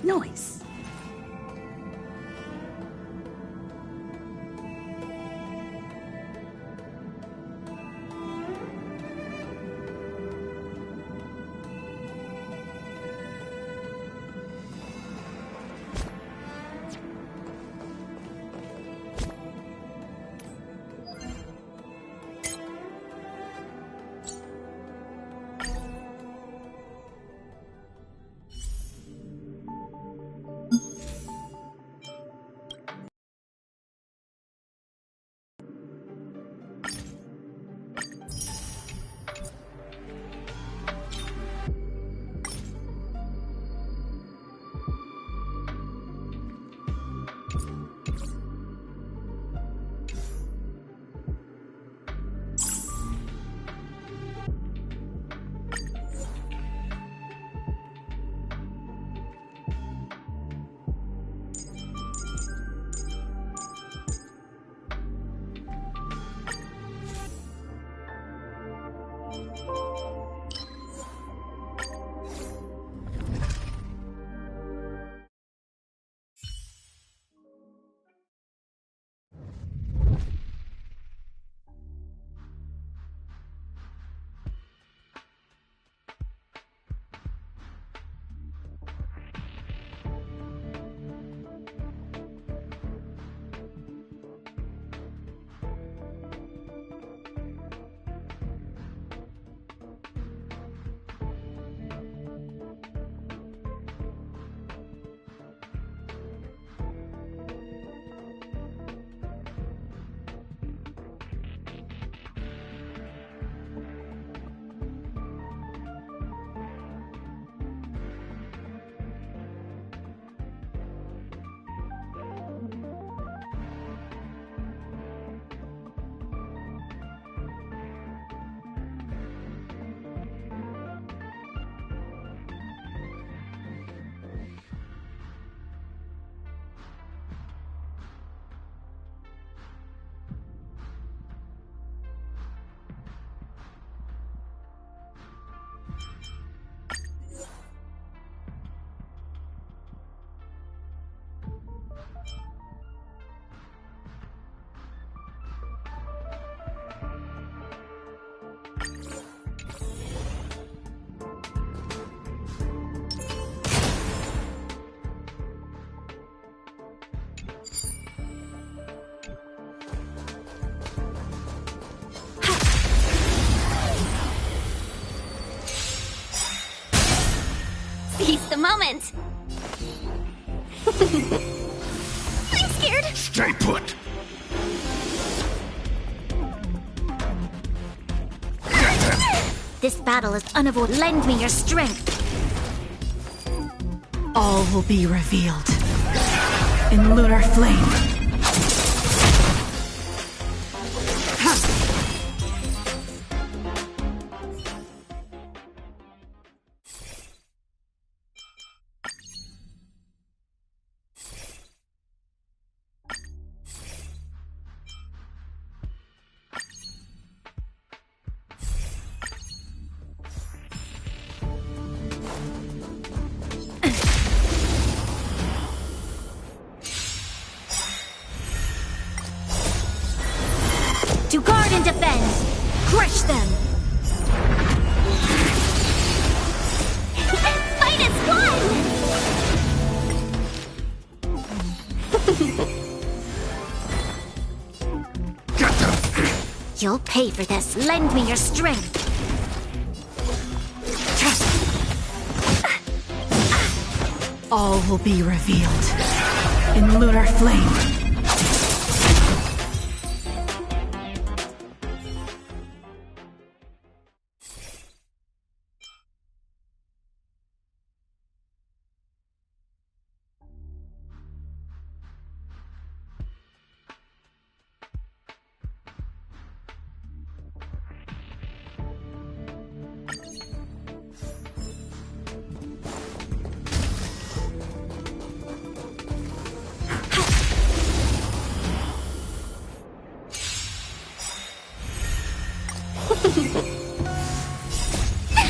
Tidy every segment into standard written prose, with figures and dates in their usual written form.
noise. Seize the moment! I'm scared! Stay put! This battle is unavoidable. Lend me your strength! All will be revealed in lunar flame. To guard and defend! Crush them! Fight is one! Get them! You'll pay for this. Lend me your strength. All will be revealed in lunar flame.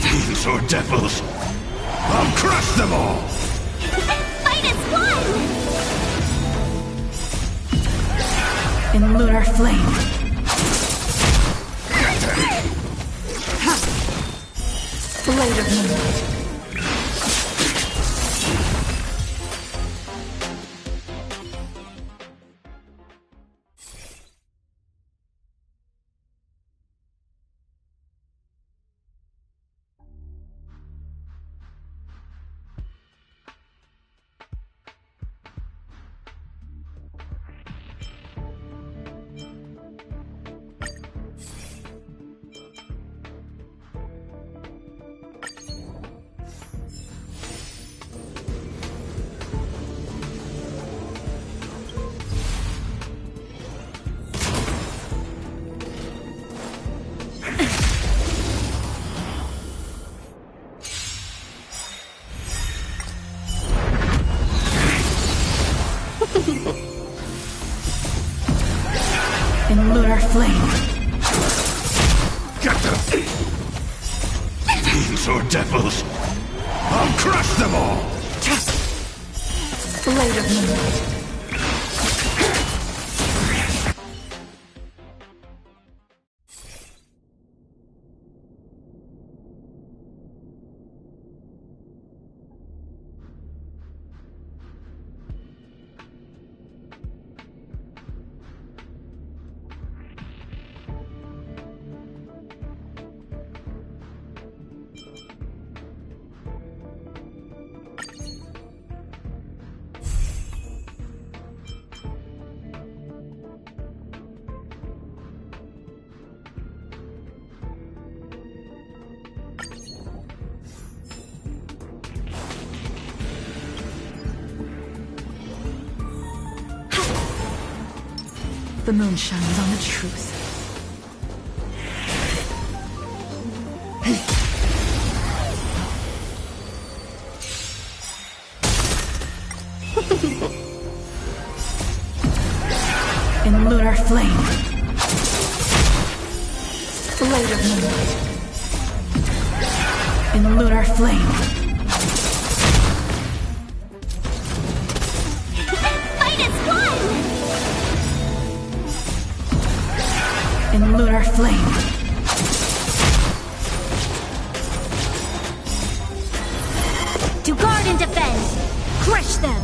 Fiends or devils, I'll crush them all! In lunar flame. Blade of moonlight. In lunar flame. Get them! Fiends or devils! I'll crush them all! Blade of moonlight. The moon shines on the truth. In lunar flame. Blade of moonlight. In lunar flame. Fight is won! In lunar flame. To guard and defend! Crush them!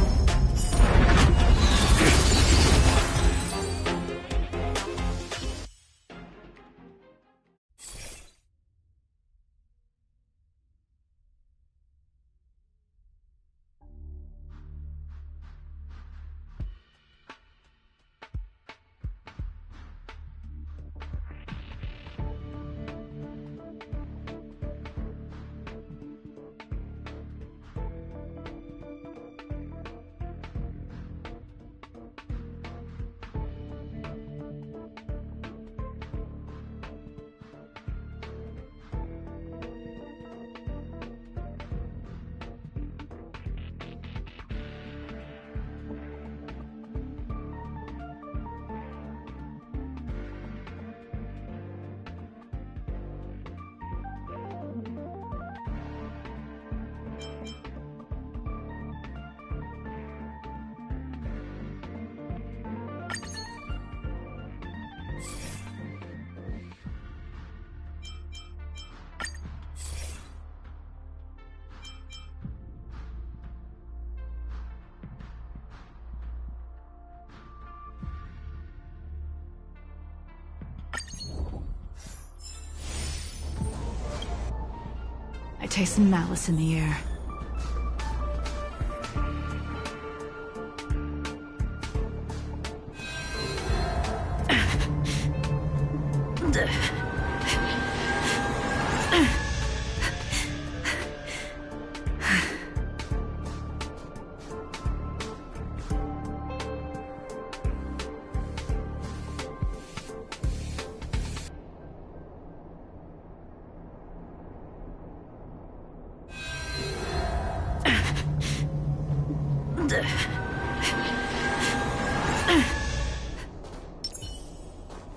I taste some malice in the air.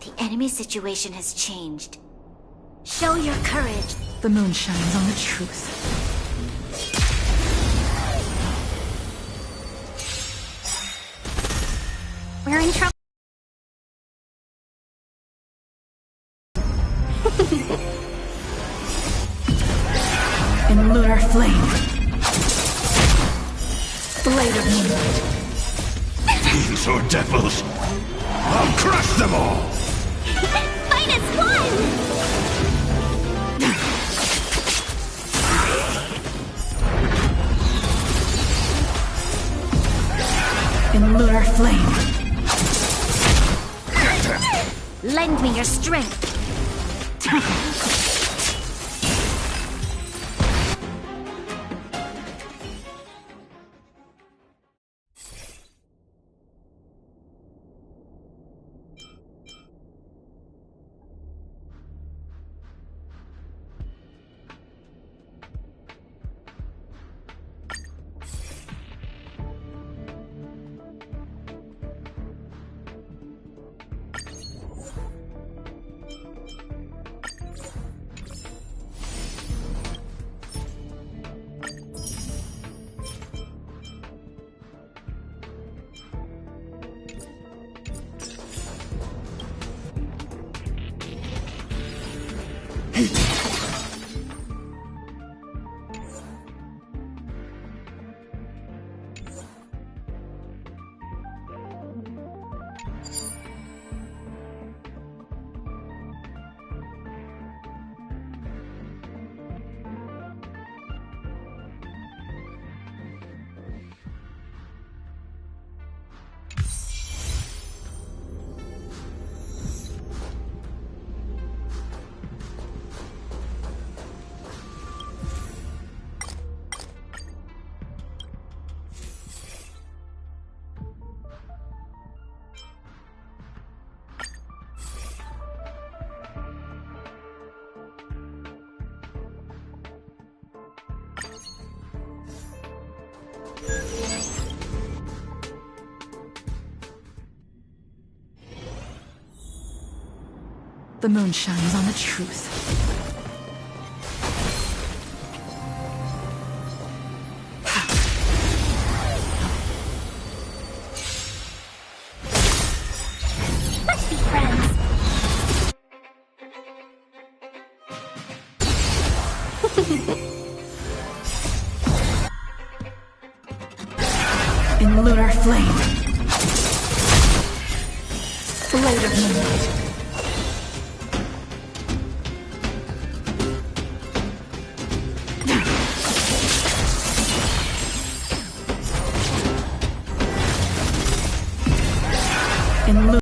The enemy situation has changed. Show your courage. The moon shines on the truth. We're in trouble. Lend me your strength. The moon shines on the truth. Let's be friends. In lunar flame. Blade of moonlight. In lu-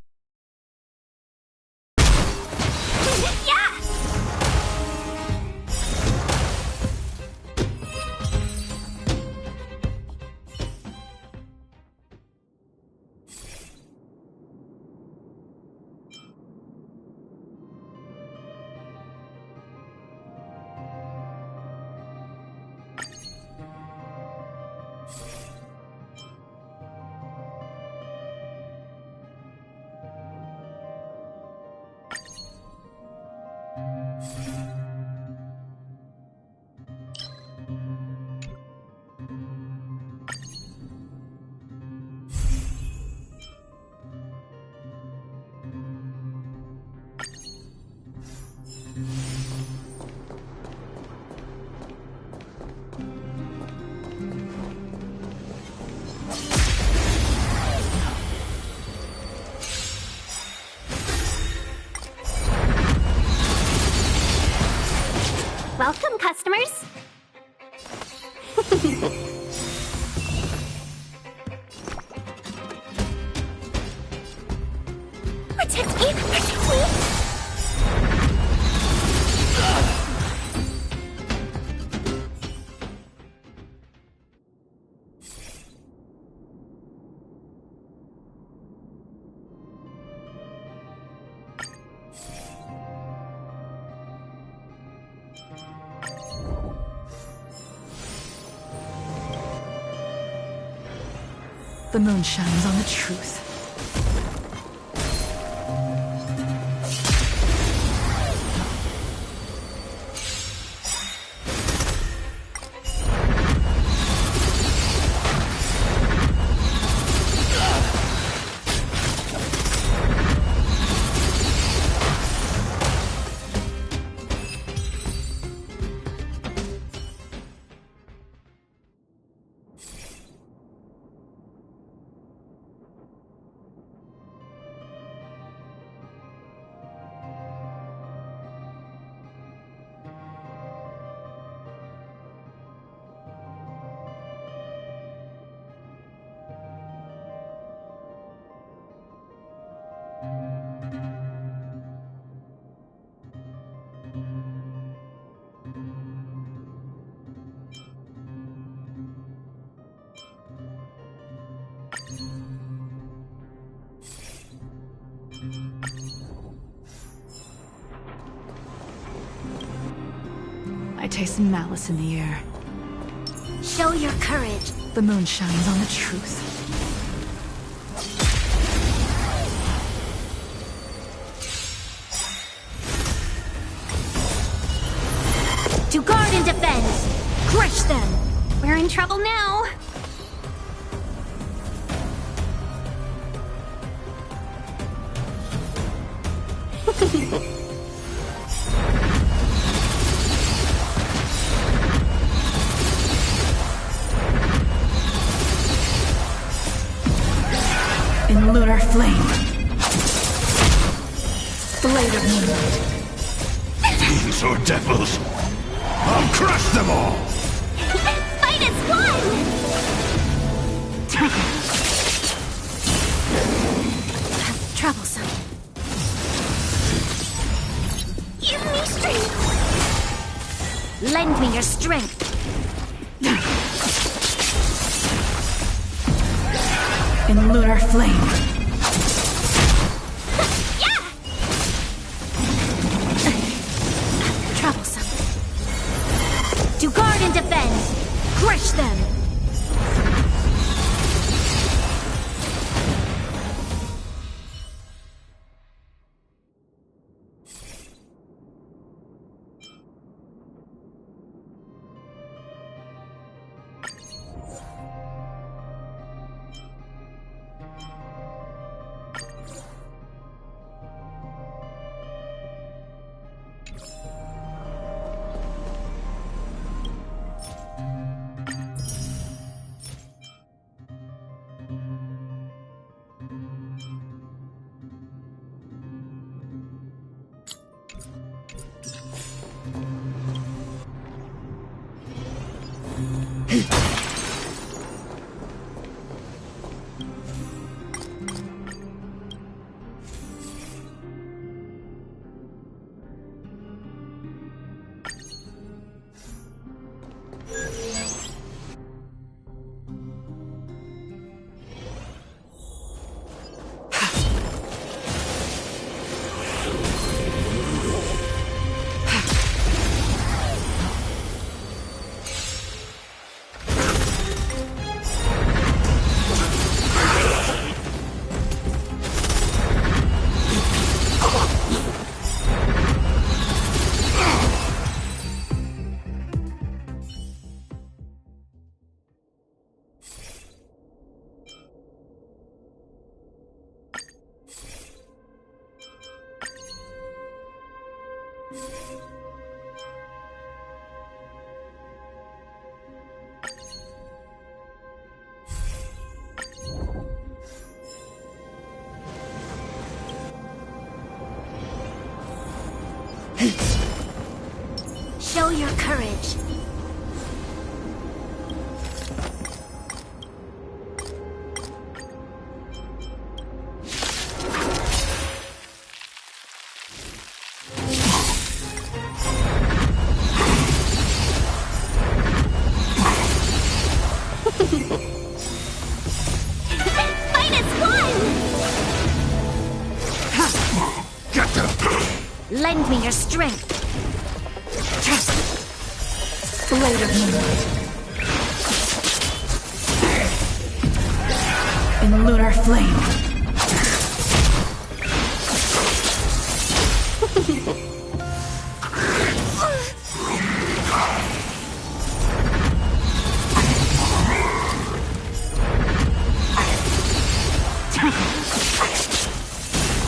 Welcome, customers. Protect me! Protect me! The moon shines on the truth. I taste malice in the air. Show your courage. The moon shines on the truth. To guard and defend! Crush them! We're in trouble now! In lunar flame. Blade of moonlight. Demons or devils, I'll crush them all! Fight as one! Troublesome. Give me strength! Lend me your strength! In lunar flame. Yeah! Troublesome. To guard and defend! Crush them! Show your courage. Fight as one! Get them! Lend me your strength. Blade of moonlight. In lunar flame.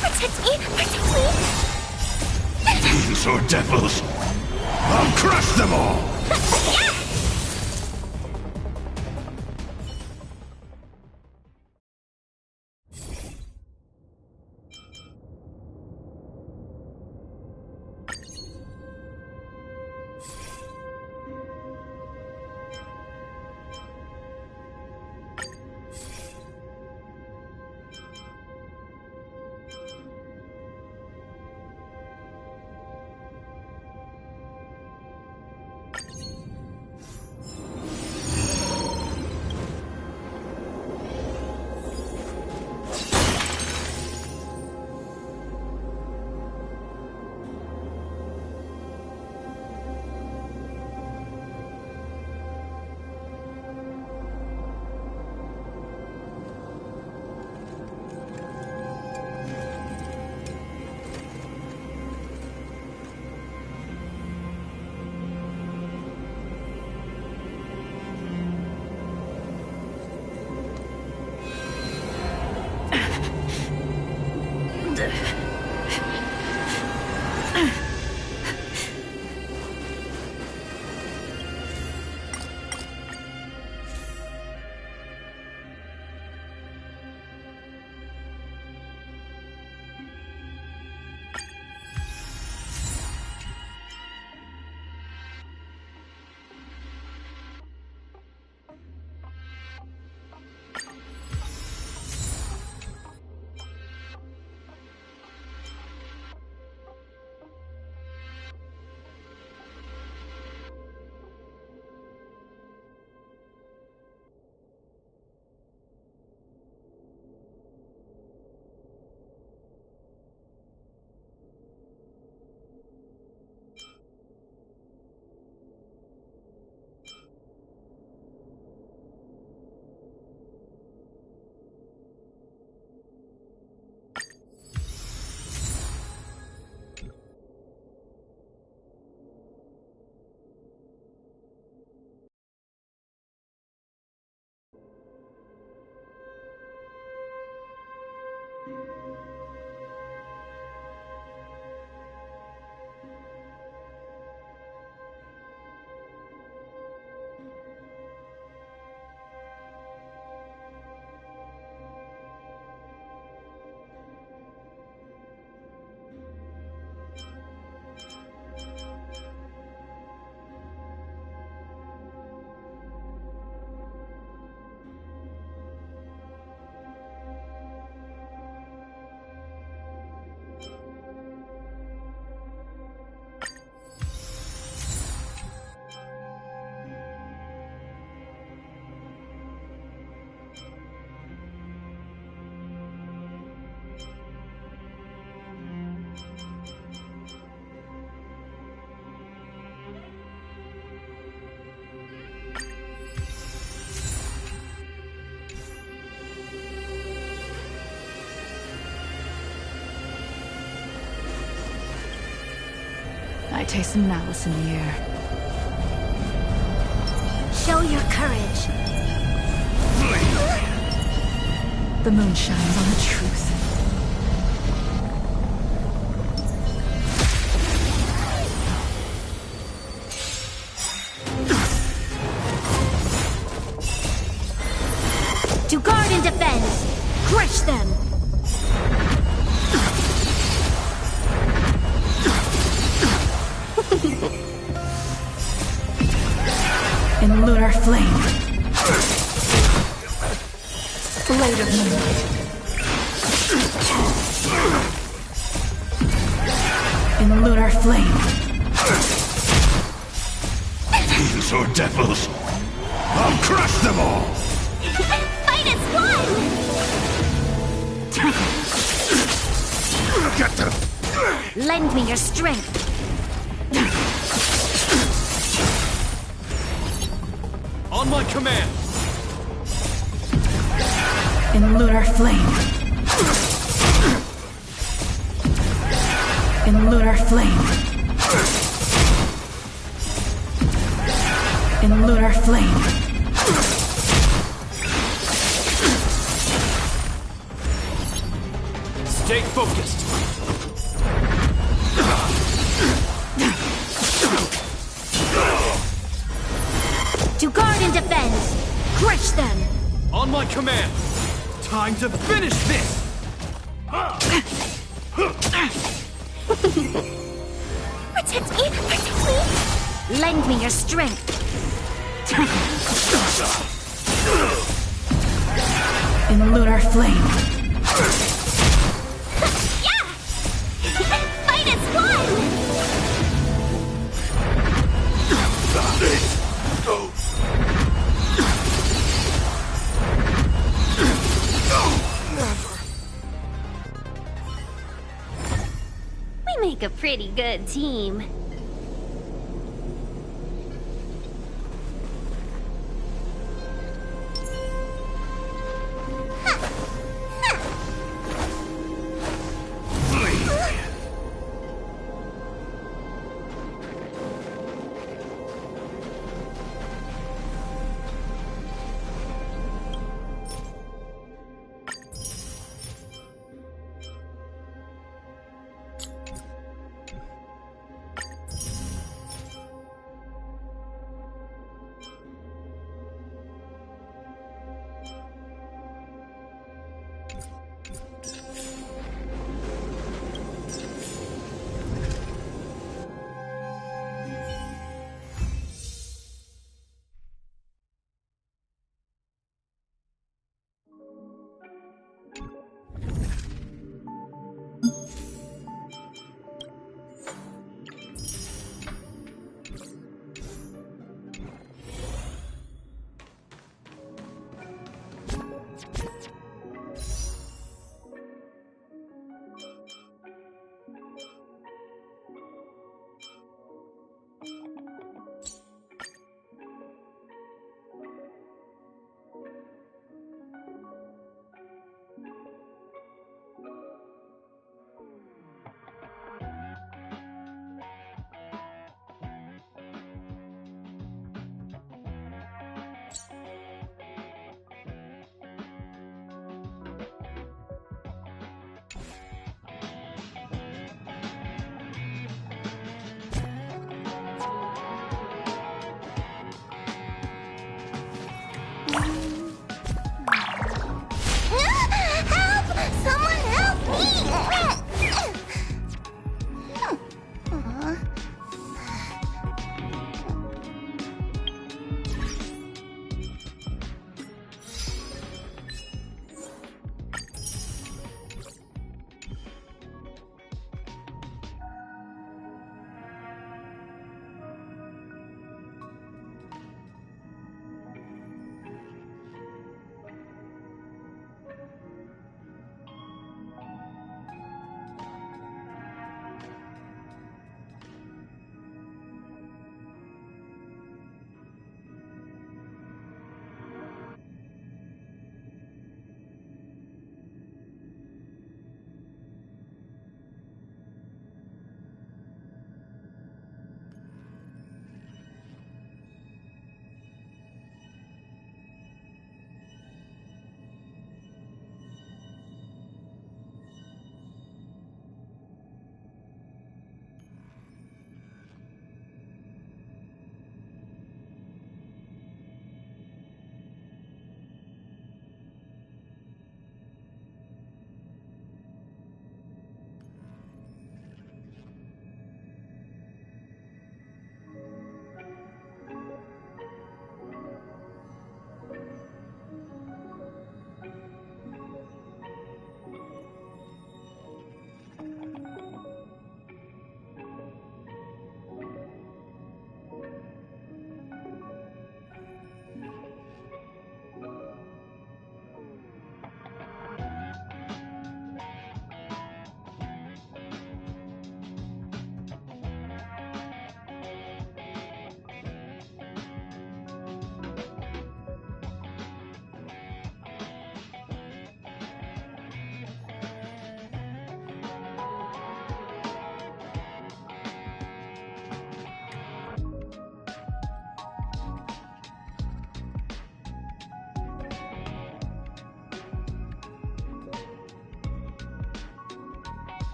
Protect me! Protect me! Demons or devils, I'll crush them all! I taste some malice in the air. Show your courage. The moon shines on the truth. To guard and defend! Crush them! In lunar flame. Blade of moonlight. In lunar flame. Fiends or devils, I'll crush them all! Fight as one! Get them! Lend me your strength. On my command! In lunar flame. In lunar flame. In lunar flame. Stay focused! To guard and defend! Crush them! On my command! Time to finish this! Protect me! Protect me! Lend me your strength. In lunar flame. Yeah! Fight as one! We make a pretty good team.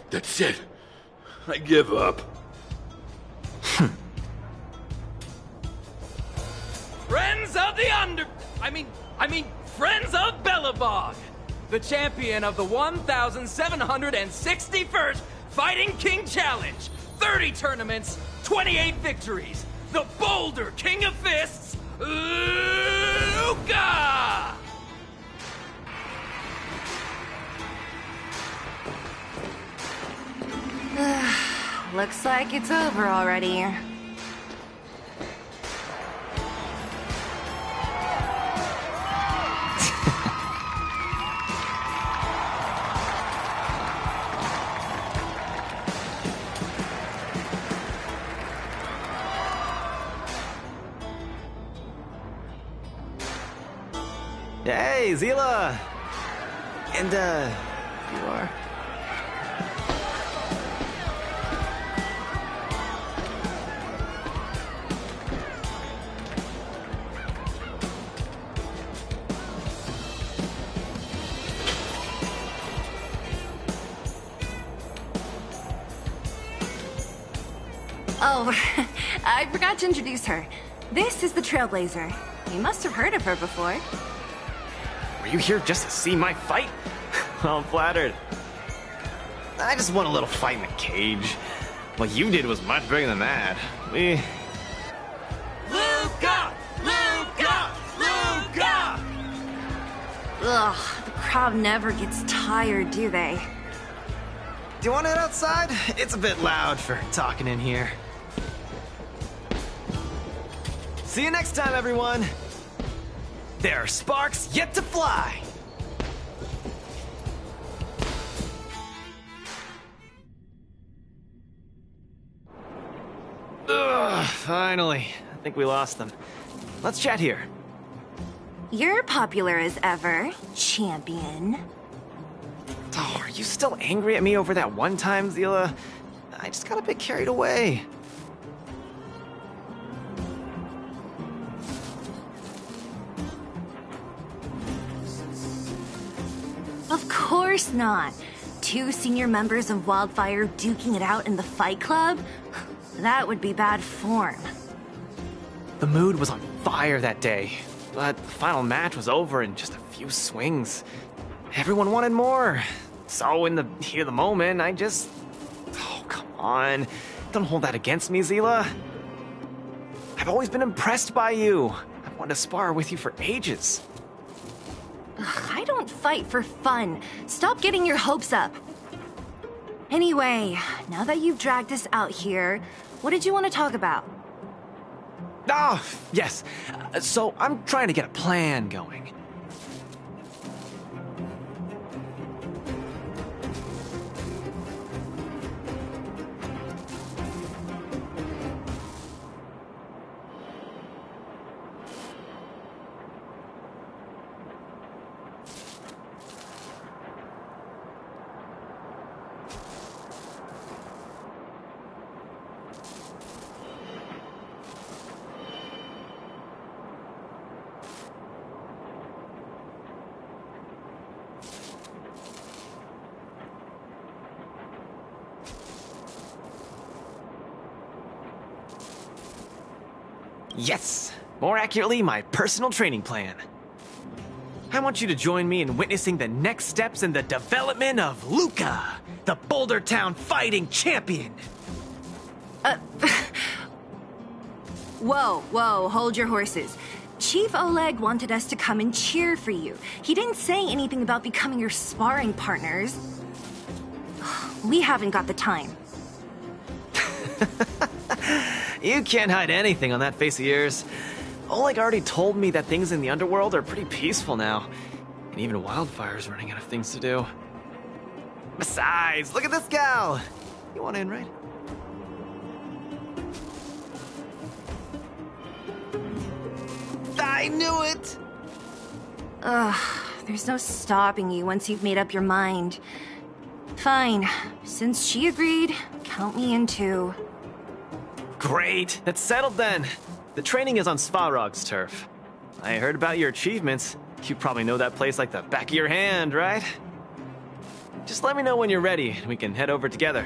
That's it. I give up. Friends of the Friends of Belobog, the champion of the 1,761st Fighting King Challenge, 30 tournaments, 28 victories, the Boulder King of Fists, Luca! Looks like it's over already. Hey, Zila! And, you are? Oh, I forgot to introduce her. This is the Trailblazer. You must have heard of her before. Were you here just to see my fight? Well, I'm flattered. I just won a little fight in the cage. What you did was much bigger than that. Luca! Luca! Luca! Ugh, the crowd never gets tired, do they? Do you want to head outside? It's a bit loud for talking in here. See you next time, everyone! There are sparks yet to fly! Finally. I think we lost them. Let's chat here. You're popular as ever, champion. Oh, are you still angry at me over that one time, Zila? I just got a bit carried away. Of course not. 2 senior members of Wildfire duking it out in the Fight Club? That would be bad form. The mood was on fire that day, but the final match was over in just a few swings. Everyone wanted more. So in the heat of the moment, I just... Oh, come on. Don't hold that against me, Zila. I've always been impressed by you. I've wanted to spar with you for ages. Ugh, I don't fight for fun. Stop getting your hopes up. Anyway, now that you've dragged us out here, what did you want to talk about? Oh, yes. So I'm trying to get a plan going. Yes! More accurately, my personal training plan. I want you to join me in witnessing the next steps in the development of Luca, the Boulder Town fighting champion! Whoa, hold your horses. Chief Oleg wanted us to come and cheer for you. He didn't say anything about becoming your sparring partners. We haven't got the time. You can't hide anything on that face of yours. Oleg already told me that things in the underworld are pretty peaceful now. And even Wildfire's running out of things to do. Besides, look at this gal! You want in, right? I knew it! Ugh, there's no stopping you once you've made up your mind. Fine. Since she agreed, count me in too. Great, it's settled then. The training is on Svarog's turf. I heard about your achievements. You probably know that place like the back of your hand, right? Just let me know when you're ready, and we can head over together.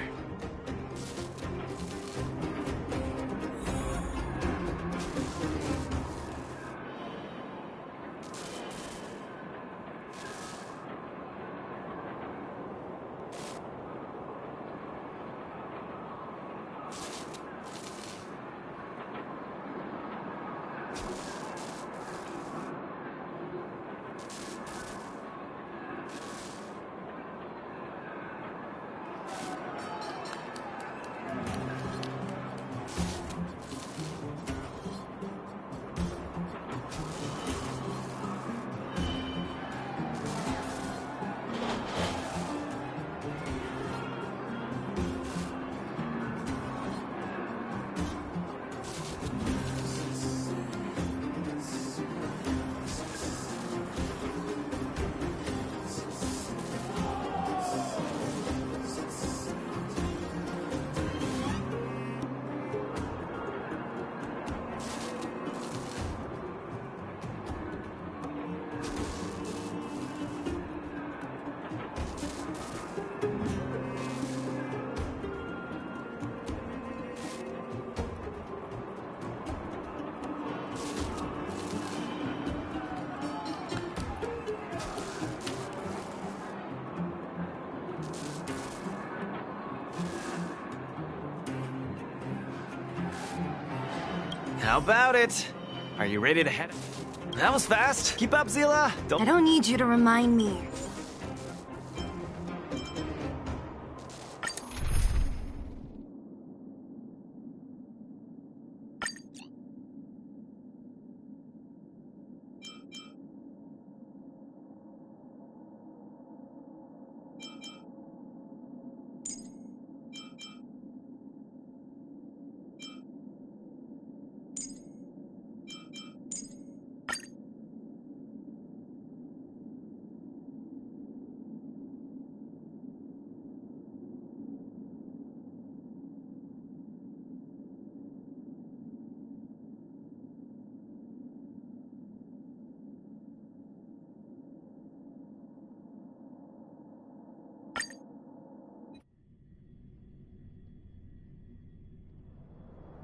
How about it? Are you ready to head? That was fast. Keep up, Zila. I don't need you to remind me.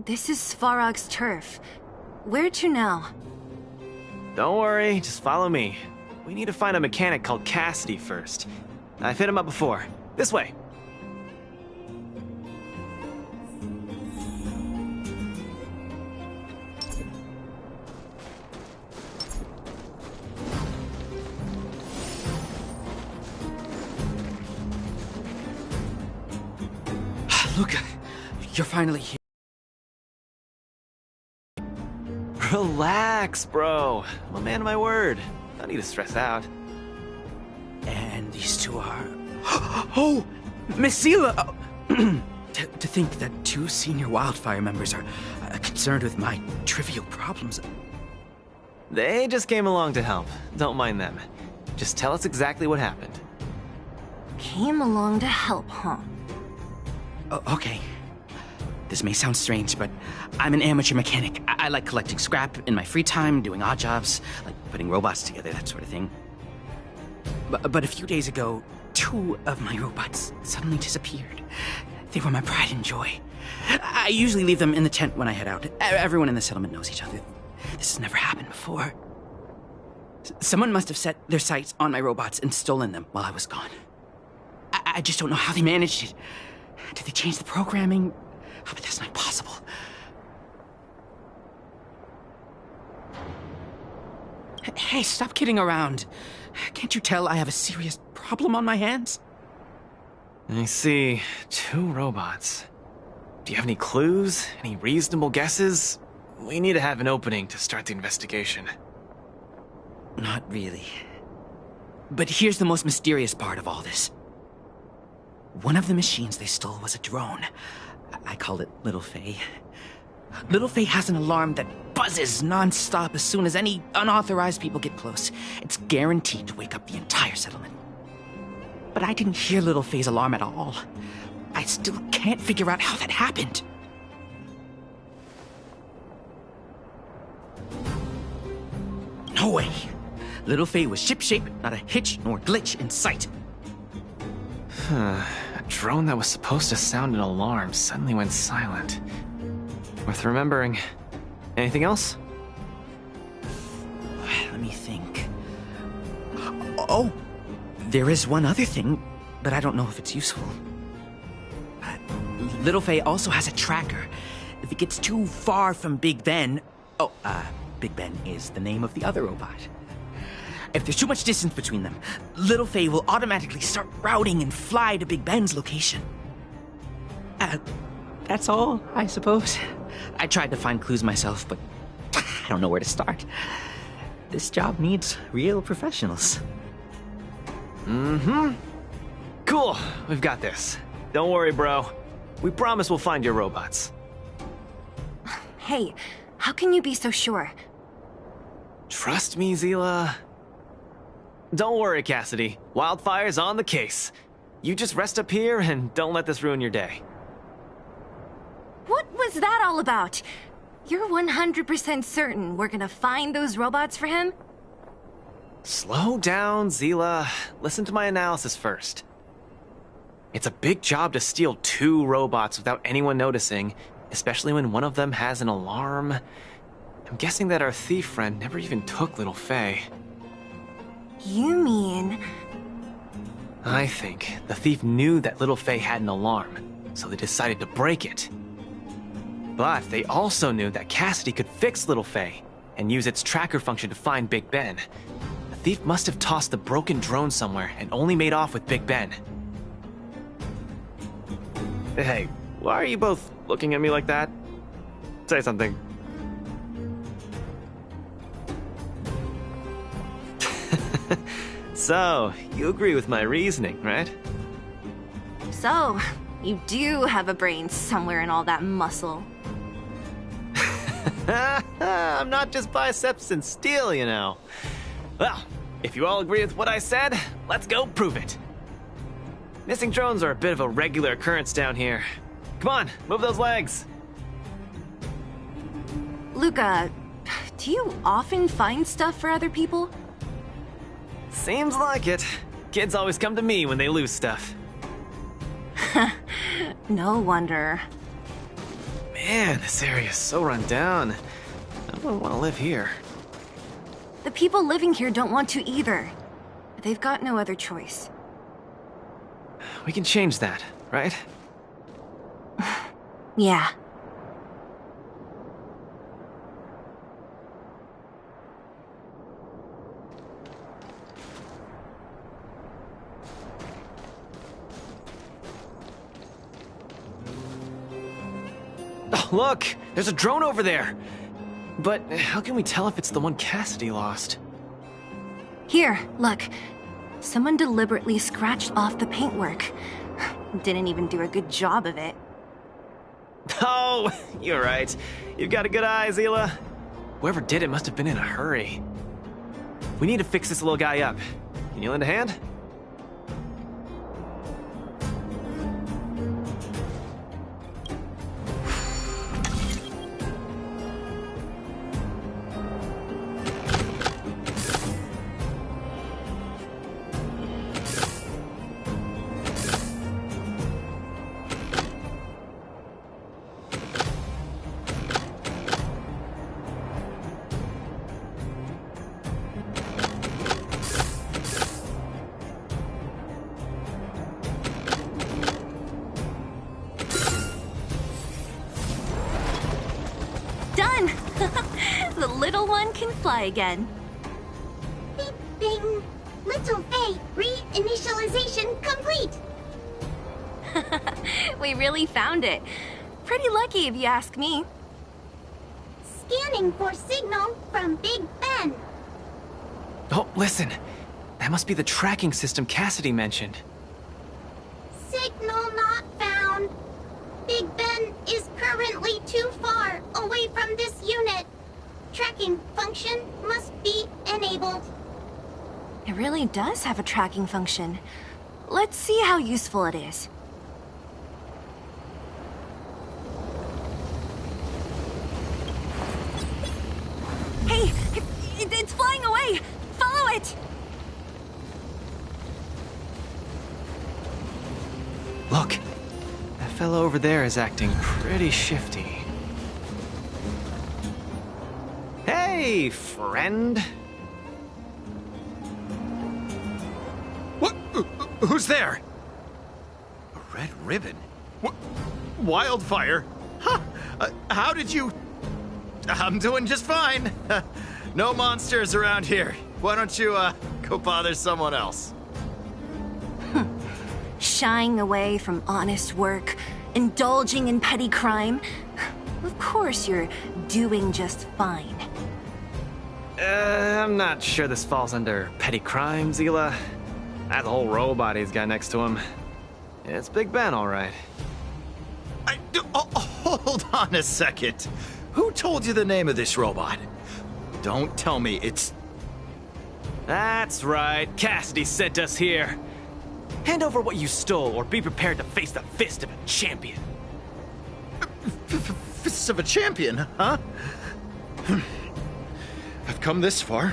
This is Svarog's turf. Where to now? Don't worry, just follow me. We need to find a mechanic called Cassidy first. I've hit him up before. This way. Luca, you're finally here. Relax, bro. I'm a man of my word. No need to stress out. And these two are... Oh! Miss Zila! To think that two senior Wildfire members are concerned with my trivial problems. They just came along to help. Don't mind them. Just tell us exactly what happened. Came along to help, huh? Okay. This may sound strange, but I'm an amateur mechanic. I like collecting scrap in my free time, doing odd jobs, like putting robots together, that sort of thing. But a few days ago, two of my robots suddenly disappeared. They were my pride and joy. I usually leave them in the tent when I head out. Everyone in the settlement knows each other. This has never happened before. Someone must have set their sights on my robots and stolen them while I was gone. I just don't know how they managed it. Did they change the programming? Oh, but that's not possible. Hey, stop kidding around. Can't you tell I have a serious problem on my hands? I see. Two robots. Do you have any clues? Any reasonable guesses? We need to have an opening to start the investigation. Not really. But here's the most mysterious part of all this. One of the machines they stole was a drone. I call it Little Faye. Little Faye has an alarm that buzzes non-stop as soon as any unauthorized people get close. It's guaranteed to wake up the entire settlement. But I didn't hear Little Faye's alarm at all. I still can't figure out how that happened. No way. Little Faye was shipshape, not a hitch nor glitch in sight. A drone that was supposed to sound an alarm suddenly went silent. Worth remembering. Anything else? Let me think. Oh, there is one other thing, but I don't know if it's useful. Little Faye also has a tracker. If it gets too far from Big Ben... Big Ben is the name of the other robot. If there's too much distance between them, Little Faye will automatically start routing and fly to Big Ben's location. That's all, I suppose. I tried to find clues myself, but I don't know where to start. This job needs real professionals. Cool. We've got this. Don't worry, bro. We promise we'll find your robots. Hey, how can you be so sure? Trust me, Zila. Don't worry, Cassidy. Wildfire's on the case. You just rest up here and don't let this ruin your day. What was that all about? You're 100% certain we're gonna find those robots for him? Slow down, Zila. Listen to my analysis first. It's a big job to steal two robots without anyone noticing, especially when one of them has an alarm. I'm guessing that our thief friend never even took Little Faye. You mean... I think the thief knew that Little Faye had an alarm, so they decided to break it. But they also knew that Cassidy could fix Little Faye and use its tracker function to find Big Ben. The thief must have tossed the broken drone somewhere and only made off with Big Ben. Hey, why are you both looking at me like that? Say something. So, you agree with my reasoning, right? So, you do have a brain somewhere in all that muscle. I'm not just biceps and steel, you know. Well, if you all agree with what I said, let's go prove it. Missing drones are a bit of a regular occurrence down here. Come on, move those legs. Luca, do you often find stuff for other people? Seems like it. Kids always come to me when they lose stuff. No wonder. Man, this area is so run down. I wouldn't want to live here. The people living here don't want to either. But they've got no other choice. We can change that, right? Yeah. Oh, look! There's a drone over there! But how can we tell if it's the one Cassidy lost? Here, look. Someone deliberately scratched off the paintwork. Didn't even do a good job of it. Oh, you're right. You've got a good eye, Zila. Whoever did it must have been in a hurry. We need to fix this little guy up. Can you lend a hand? Done! The little one can fly again. Bing, bing. Little Faye, reinitialization complete. We really found it. Pretty lucky if you ask me. Scanning for signal from Big Ben. Oh, listen. That must be the tracking system Cassidy mentioned. Signal not found. Big Ben is currently too far away from this unit. Tracking function must be enabled. It really does have a tracking function. Let's see how useful it is. Hey! It's flying away! Follow it! Look. That fellow over there is acting pretty shifty. Hey, friend. What? Who's there? A red ribbon? What? Wildfire? Huh? How did you... I'm doing just fine. No monsters around here. Why don't you, go bother someone else? Shying away from honest work, indulging in petty crime. Of course you're doing just fine. I'm not sure this falls under petty crime, Zila. That's a whole robot he's got next to him. It's Big Ben, all right. Hold on a second. Who told you the name of this robot? Don't tell me it's... That's right. Cassidy sent us here. Hand over what you stole, or be prepared to face the fist of a champion. Fists of a champion, huh? I've come this far.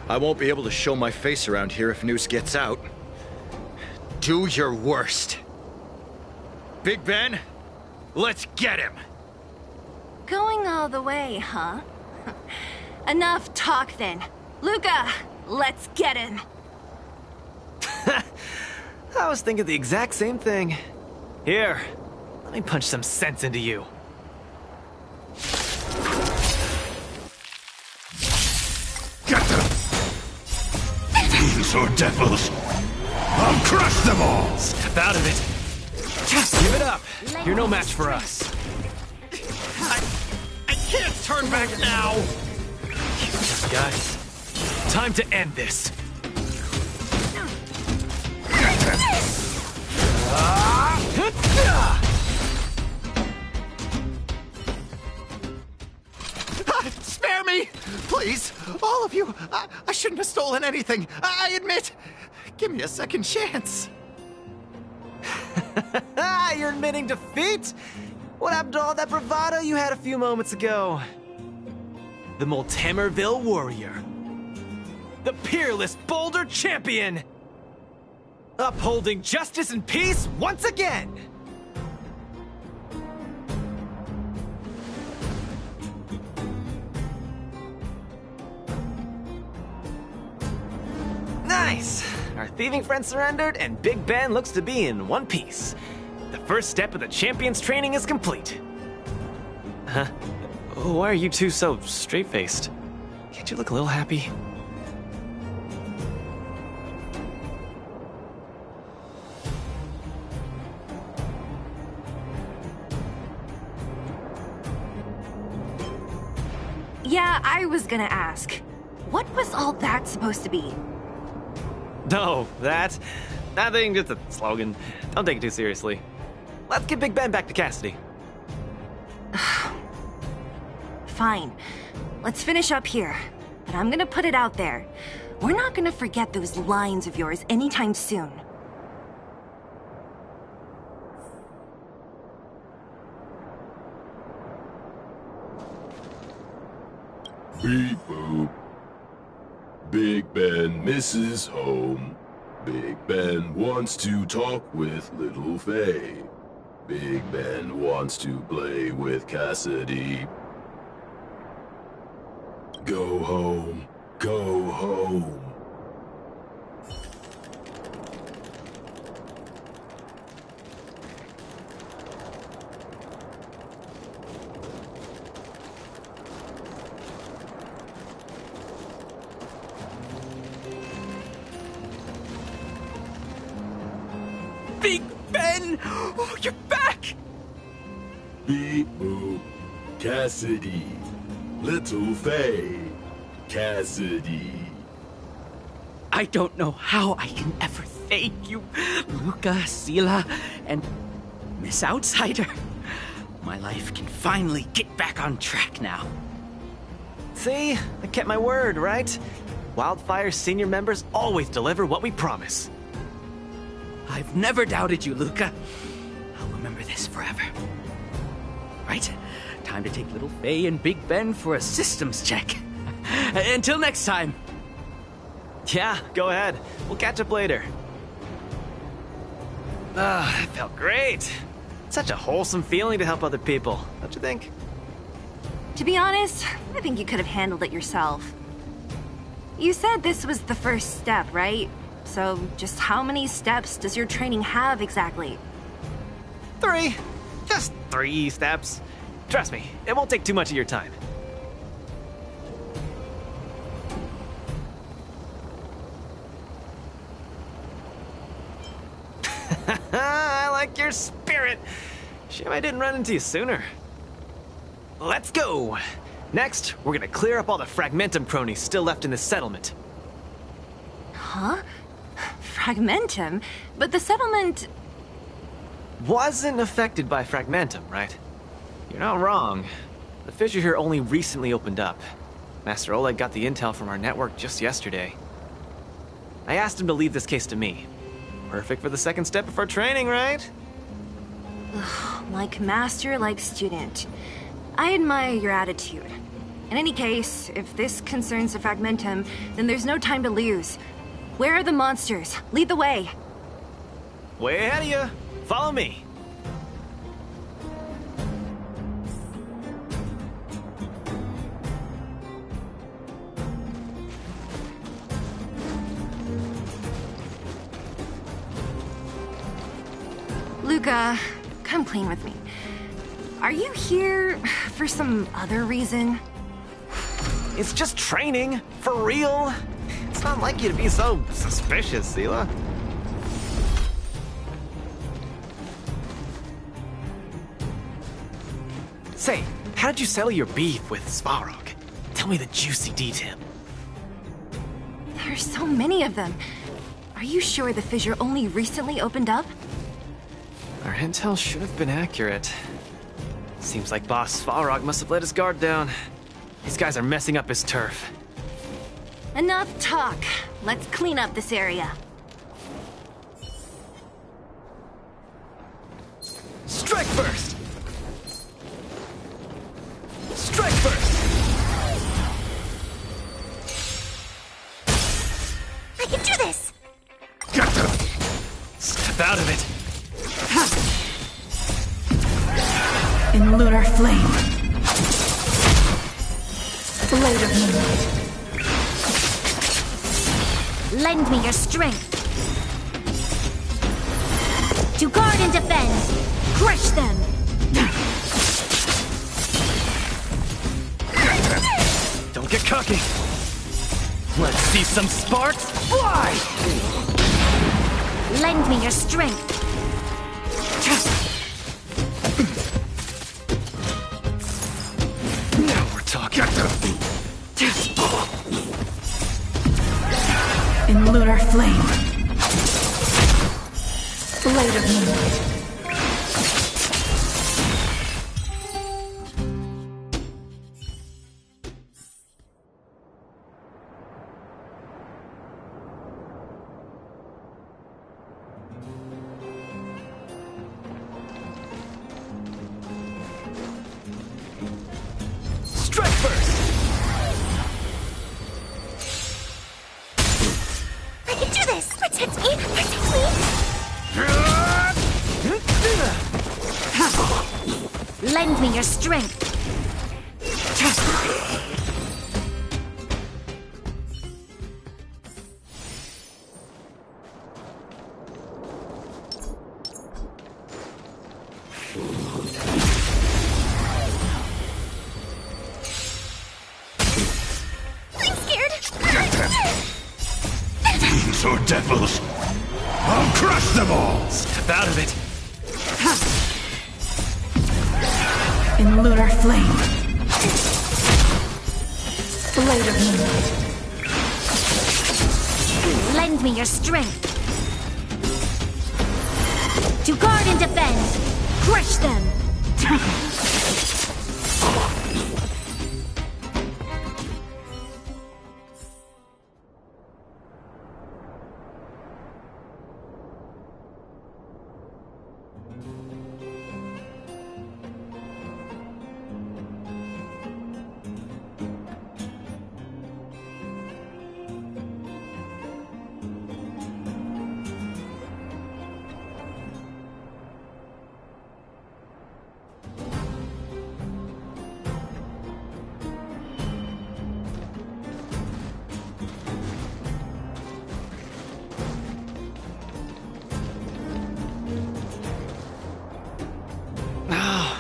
I won't be able to show my face around here if news gets out. Do your worst. Big Ben, let's get him! Going all the way, huh? Enough talk then. Luca, let's get him. I was thinking the exact same thing. Here, let me punch some sense into you. Get them! Fiends or devils, I'll crush them all! Step out of it. Just give it up. You're no match for us. I can't turn back now! Guys, time to end this. Spare me! Please, all of you. I shouldn't have stolen anything. I admit. Give me a second chance. You're admitting defeat? What happened to all that bravado you had a few moments ago? The Multamerville Warrior. The peerless Boulder Champion. Upholding justice and peace once again. Nice. Our thieving friend surrendered, and Big Ben looks to be in one piece. The first step of the champion's training is complete. Huh? Why are you two so straight-faced? Can't you look a little happy? Yeah, I was gonna ask. What was all that supposed to be? No, that... Nothing, just a slogan. Don't take it too seriously. Let's get Big Ben back to Cassidy. Fine. Let's finish up here. But I'm gonna put it out there. We're not gonna forget those lines of yours anytime soon. Beep boop. Big Ben misses home. Big Ben wants to talk with Little Faye. Big Ben wants to play with Cassidy. Go home. Go home. Big Ben! Oh, you're back! Beep boop. Cassidy. Little Faye. Cassidy. I don't know how I can ever thank you, Luca, Sila, and Miss Outsider. My life can finally get back on track now. See? I kept my word, right? Wildfire's senior members always deliver what we promise. I've never doubted you, Luca. I'll remember this forever. Right, time to take Little Faye and Big Ben for a systems check. Until next time. Yeah, go ahead. We'll catch up later. Ah, that felt great. Such a wholesome feeling to help other people, don't you think? To be honest, I think you could have handled it yourself. You said this was the first step, right? So, just how many steps does your training have exactly? 3. Just 3 steps. Trust me, it won't take too much of your time. I like your spirit. Shame I didn't run into you sooner. Let's go. Next, we're gonna clear up all the Fragmentum cronies still left in this settlement. Huh? Fragmentum? But the settlement... Wasn't affected by Fragmentum, right? You're not wrong. The fissure here only recently opened up. Master Oleg got the intel from our network just yesterday. I asked him to leave this case to me. Perfect for the second step of our training, right? Like master, like student. I admire your attitude. In any case, if this concerns the Fragmentum, then there's no time to lose. Where are the monsters? Lead the way. Way ahead of you. Follow me. Luca, come clean with me. Are you here for some other reason? It's just training, for real. It's not like you to be so suspicious, Sila. Say, how did you settle your beef with Svarog? Tell me the juicy detail. There's so many of them. Are you sure the fissure only recently opened up? Our intel should have been accurate. Seems like Boss Svarog must have let his guard down. These guys are messing up his turf. Enough talk. Let's clean up this area. Strike first! Strike first! I can do this! Get them! Step out of it. In lunar flame. Blade of moonlight. Lend me your strength. To guard and defend. Crush them. Don't get cocky. Let's see some sparks fly! Lend me your strength. Now we're talking. In lunar flame. Blade of moonlight. Strike first! I can do this! Protect me! Protect me! Lend me your strength. I'm scared. Fiends or devils, I'll crush them all! Step out of it. In lunar flame. Blade of moonlight. Lend me your strength. To guard and defend. Crush them.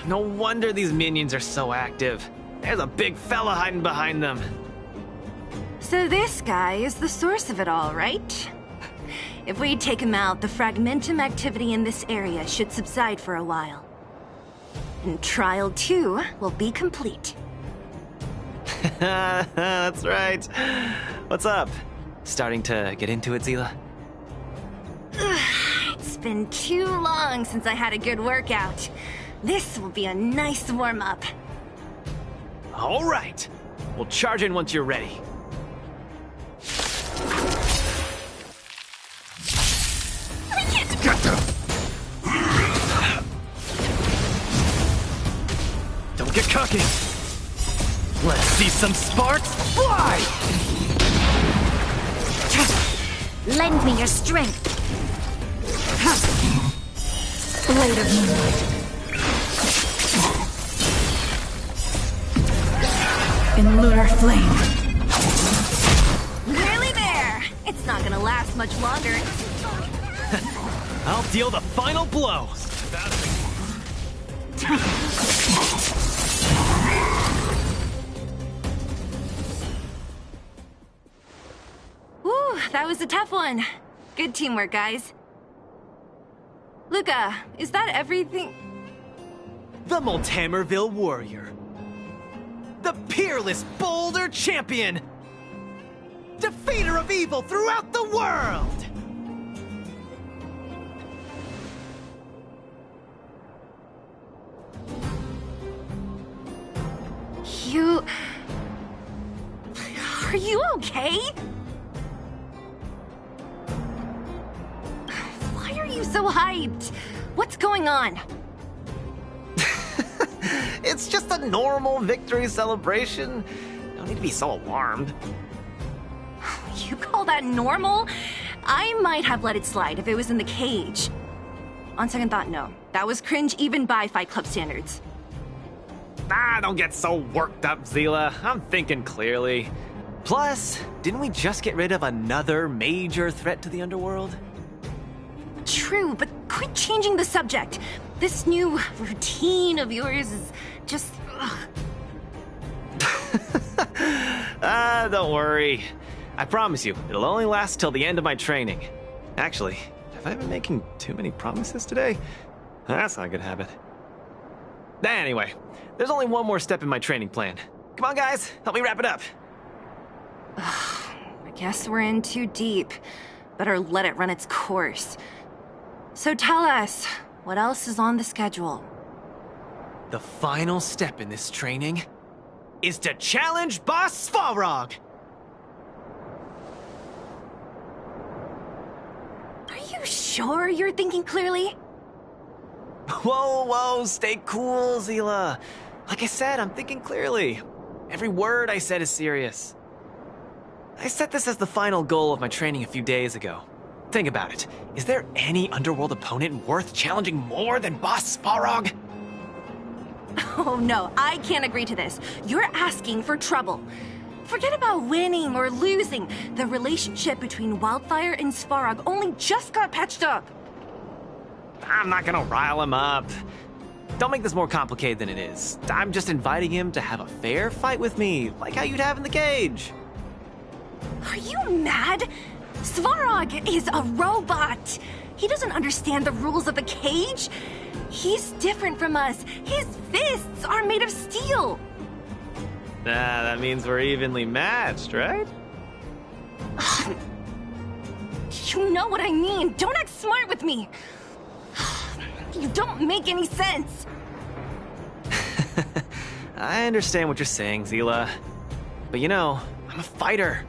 No wonder these minions are so active. There's a big fella hiding behind them. So this guy is the source of it all, right? If we take him out, the fragmentum activity in this area should subside for a while. And Trial 2 will be complete. That's right. What's up? Starting to get into it, Zila? It's been too long since I had a good workout. This will be a nice warm-up. All right. We'll charge in once you're ready. Don't get cocky. Let's see some sparks fly! Lend me your strength. Blade of moonlight. In lunar flame. Nearly there. It's not gonna last much longer. I'll deal the final blow. Whew, that was a tough one. Good teamwork, guys. Luca, is that everything? The Multamerville Warrior. The peerless Boulder Champion. Defeater of evil throughout the world. You... Are you okay? Why are you so hyped? What's going on? It's just a normal victory celebration. No need to be so alarmed. You call that normal? I might have let it slide if it was in the cage. On second thought, no. That was cringe even by Fight Club standards. Don't get so worked up, Zila. I'm thinking clearly. Plus, didn't we just get rid of another major threat to the underworld? True, but quit changing the subject. This new routine of yours is just... Don't worry. I promise you, it'll only last till the end of my training. Actually, have I been making too many promises today? That's not a good habit. Anyway, there's only one more step in my training plan. Come on, guys, help me wrap it up. I guess we're in too deep. Better let it run its course. So tell us, what else is on the schedule? The final step in this training is to challenge Boss Svarog! Are you sure you're thinking clearly? Whoa, stay cool, Zila. Like I said, I'm thinking clearly. Every word I said is serious. I set this as the final goal of my training a few days ago. Think about it. Is there any underworld opponent worth challenging more than Boss Svarog? Oh no, I can't agree to this. You're asking for trouble. Forget about winning or losing. The relationship between Wildfire and Svarog only just got patched up. I'm not gonna rile him up. Don't make this more complicated than it is. I'm just inviting him to have a fair fight with me, like how you'd have in the cage. Are you mad? Svarog is a robot. He doesn't understand the rules of the cage. He's different from us. His fists are made of steel. That means we're evenly matched, right? You know what I mean. Don't act smart with me. You don't make any sense. I understand what you're saying, Zila. But you know, I'm a fighter.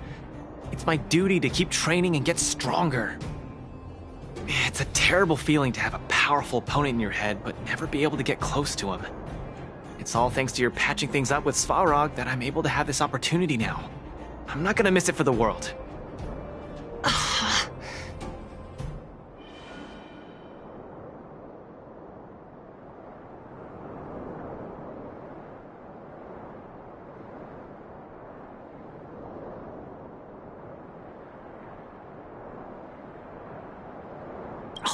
It's my duty to keep training and get stronger. It's a terrible feeling to have a powerful opponent in your head, but never be able to get close to him. It's all thanks to your patching things up with Svarog that I'm able to have this opportunity now. I'm not gonna miss it for the world.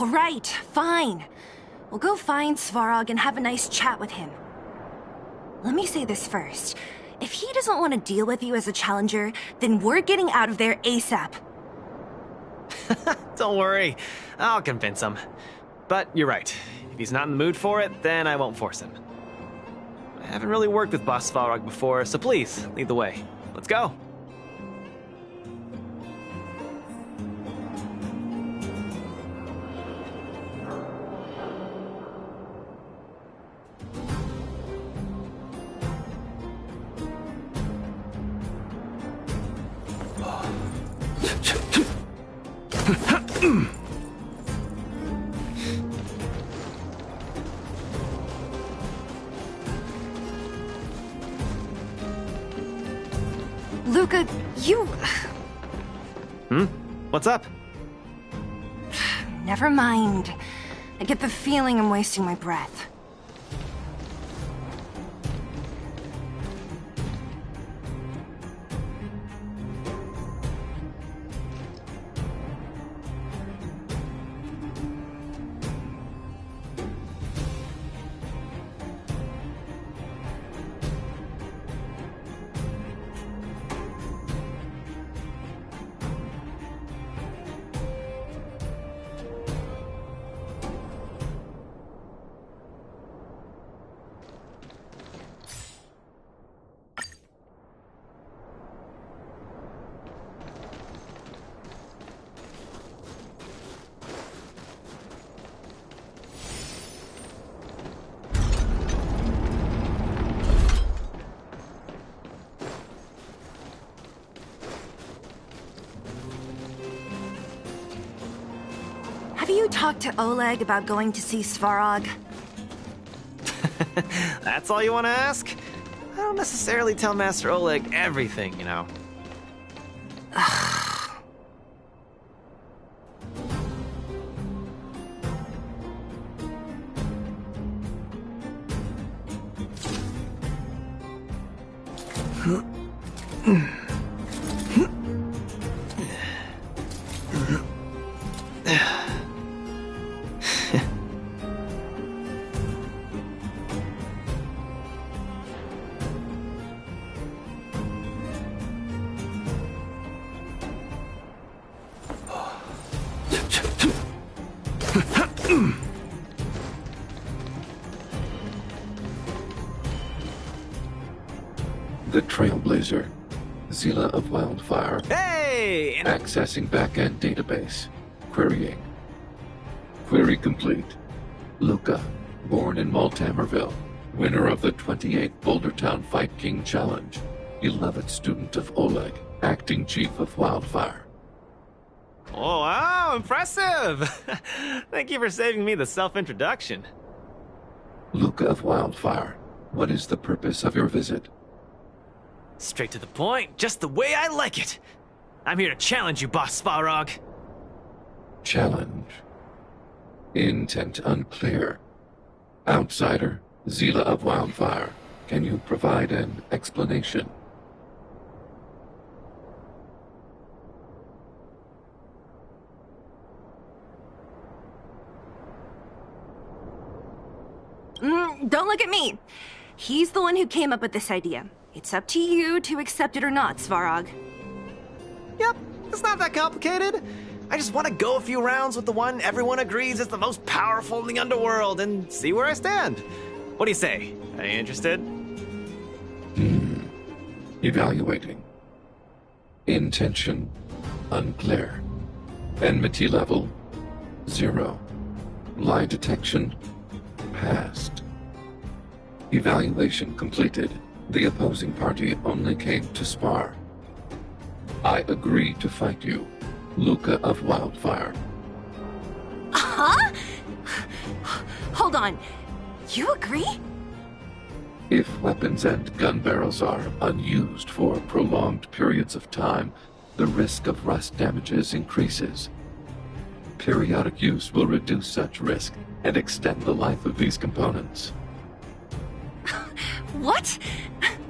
All right, fine. We'll go find Svarog and have a nice chat with him. Let me say this first. If he doesn't want to deal with you as a challenger, then we're getting out of there ASAP. Don't worry, I'll convince him. But you're right. If he's not in the mood for it, then I won't force him. I haven't really worked with Boss Svarog before, so please, lead the way. Let's go. Luca, you... What's up? Never mind. I get the feeling I'm wasting my breath. Have you talked to Oleg about going to see Svarog? That's all you want to ask? I don't necessarily tell Master Oleg everything, you know. Trailblazer. Zila of Wildfire. Hey! Accessing backend database. Querying. Query complete. Luca, born in Maltamerville, winner of the 28th Bouldertown Fight King Challenge, 11th student of Oleg, acting chief of Wildfire. Oh, wow, impressive! Thank you for saving me the self-introduction. Luca of Wildfire, what is the purpose of your visit? Straight to the point, just the way I like it. I'm here to challenge you, Boss Svarog. Challenge. Intent unclear. Outsider, Zila of Wildfire, can you provide an explanation? Don't look at me. He's the one who came up with this idea. It's up to you to accept it or not, Svarog. Yep, it's not that complicated. I just want to go a few rounds with the one everyone agrees is the most powerful in the underworld and see where I stand. What do you say? Are you interested? Evaluating. Intention unclear. Enmity level 0. Lie detection passed. Evaluation completed. The opposing party only came to spar. I agree to fight you, Luca of Wildfire. Huh? Hold on. You agree? If weapons and gun barrels are unused for prolonged periods of time, the risk of rust damages increases. Periodic use will reduce such risk and extend the life of these components. What?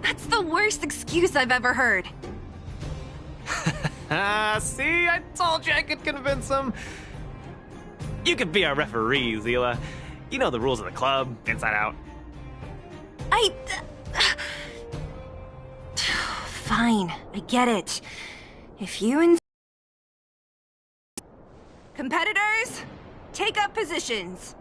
That's the worst excuse I've ever heard. See, I told you I could convince him. You could be our referee, Zila. You know the rules of the club, inside out. Fine, I get it. If you and... Competitors, take up positions.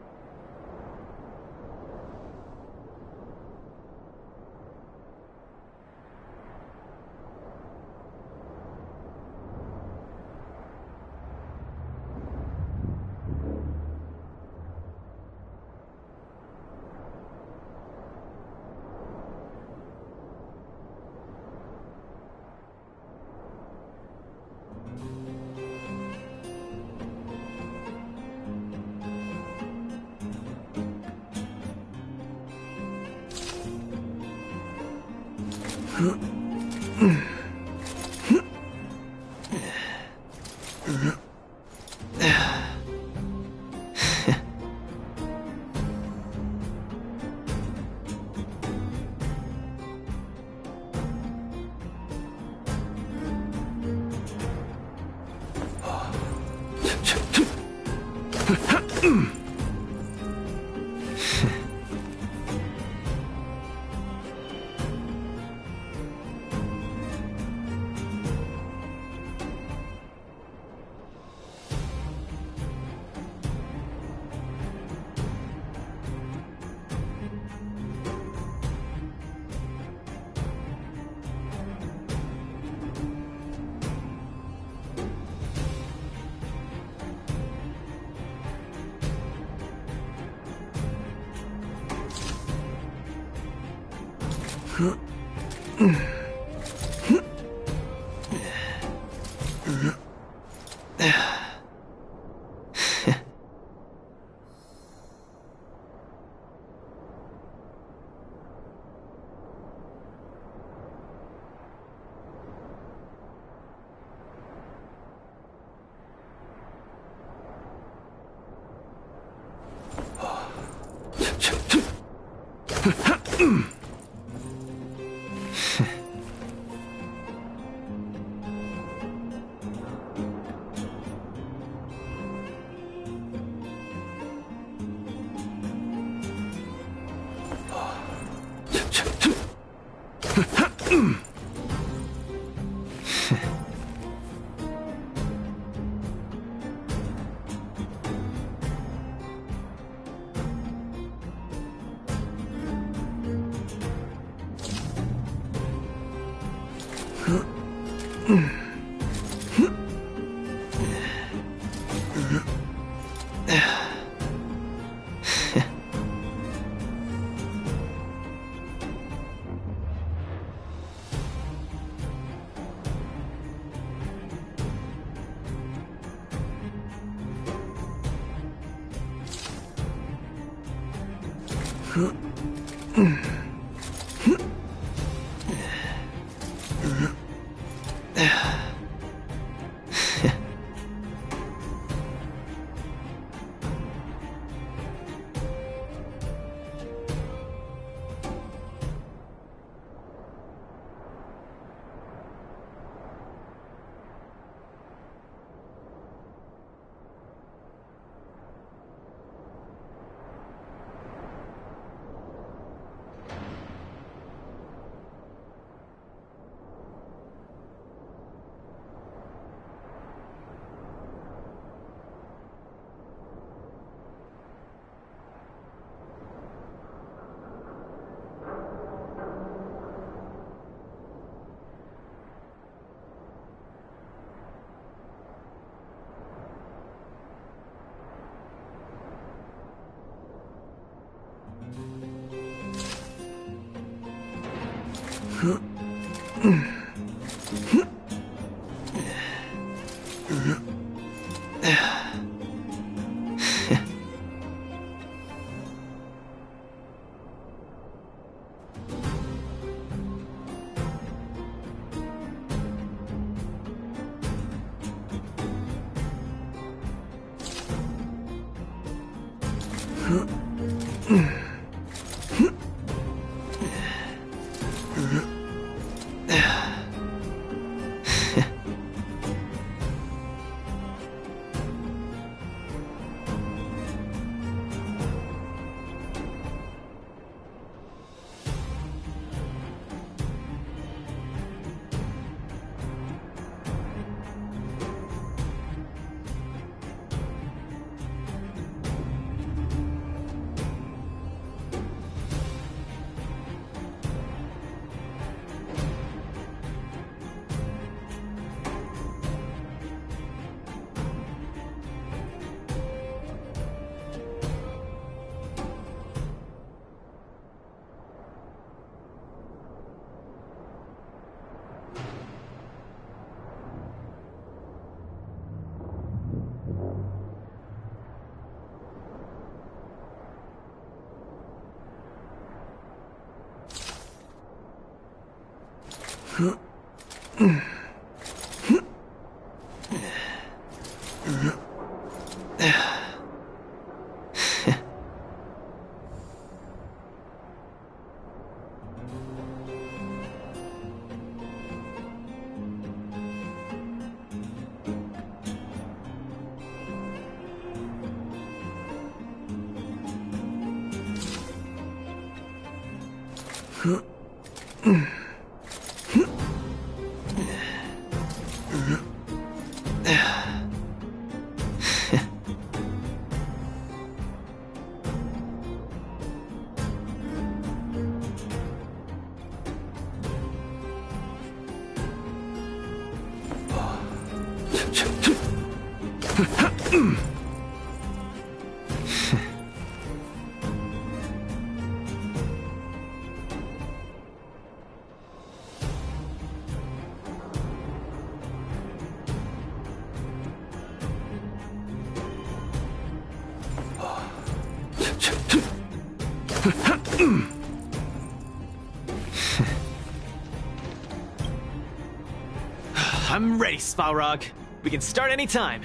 I'm ready, Sparog. We can start anytime.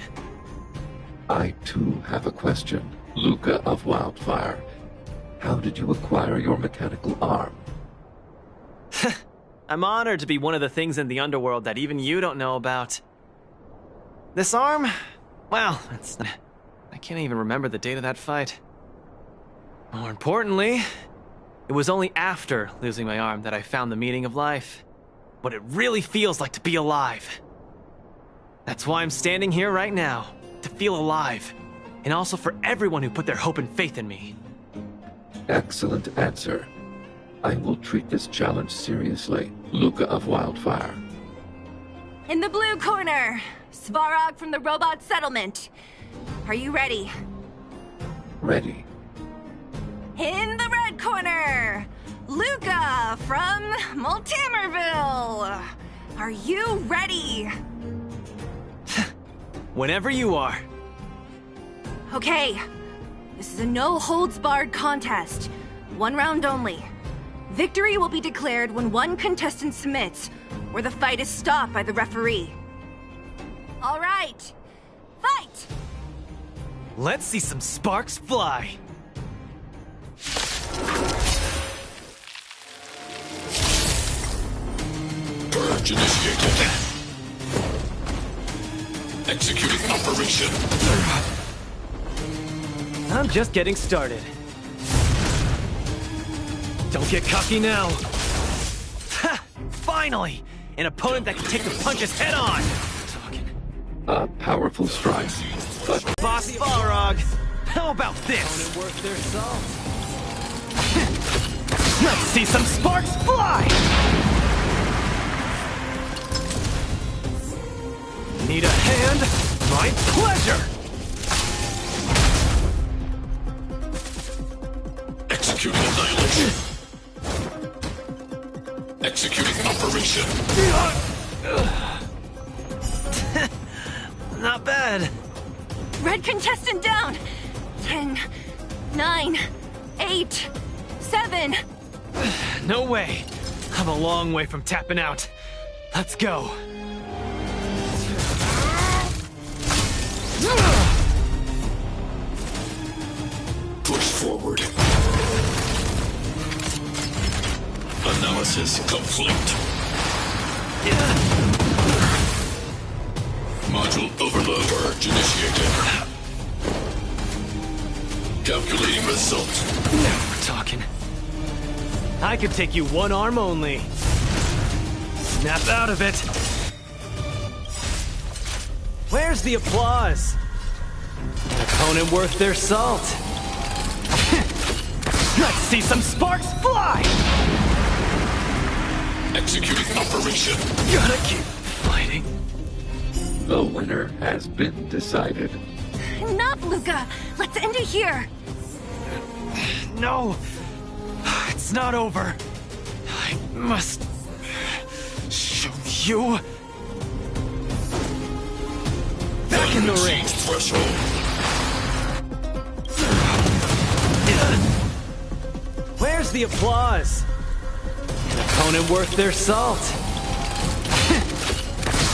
I too have a question. Luca of Wildfire. How did you acquire your mechanical arm? I'm honored to be one of the things in the underworld that even you don't know about. This arm? Well, I can't even remember the date of that fight. More importantly, it was only after losing my arm that I found the meaning of life. What it really feels like to be alive. That's why I'm standing here right now, to feel alive. And also for everyone who put their hope and faith in me. Excellent answer. I will treat this challenge seriously, Luca of Wildfire. In the blue corner, Svarog from the robot settlement. Are you ready? Ready. In the red corner, Luca from Multimerville. Are you ready? Whenever you are. Okay. This is a no-holds-barred contest. 1 round only. Victory will be declared when one contestant submits, or the fight is stopped by the referee. All right. Fight! Let's see some sparks fly. Purge initiated. Executing operation. I'm just getting started. Don't get cocky now. Ha! Finally! An opponent that can take the punches head on! A powerful strike. But Boss Balrog, how about this? Let's see some sparks fly! Need a hand? My pleasure! Executing annihilation. Executing operation. Not bad. Red contestant down! 10, 9, 8, 7. No way. I'm a long way from tapping out. Let's go. Push forward. Analysis complete. Module overload. Purge initiated. Calculating result. Now we're talking. I could take you one arm only. Snap out of it. Where's the applause? An opponent worth their salt. Let's see some sparks fly! Executing operation. Gotta keep fighting. the winner has been decided. Enough, Luca! Let's end it here! No! It's not over. I must show you. Back in the ring. Threshold. Where's the applause? An opponent worth their salt.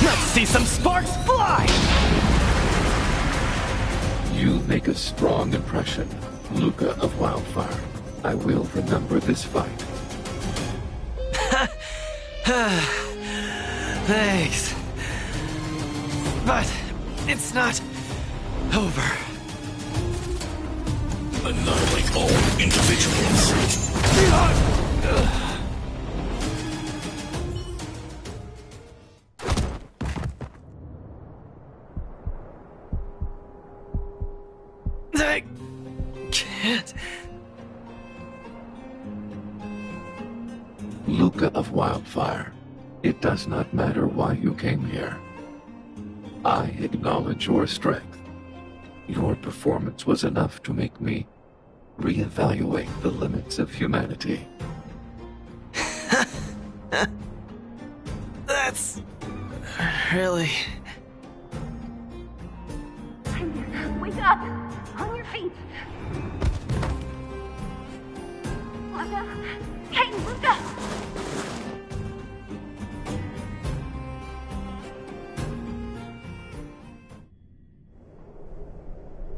Let's see some sparks fly! You make a strong impression, Luca of Wildfire. I will remember this fight. Thanks. But it's not over. Annihilate all individuals. I can't. Luca of Wildfire, it does not matter why you came here. I acknowledge your strength. Your performance was enough to make me reevaluate the limits of humanity. That's really... Wake up! On your feet! Luca! Hey, Luca!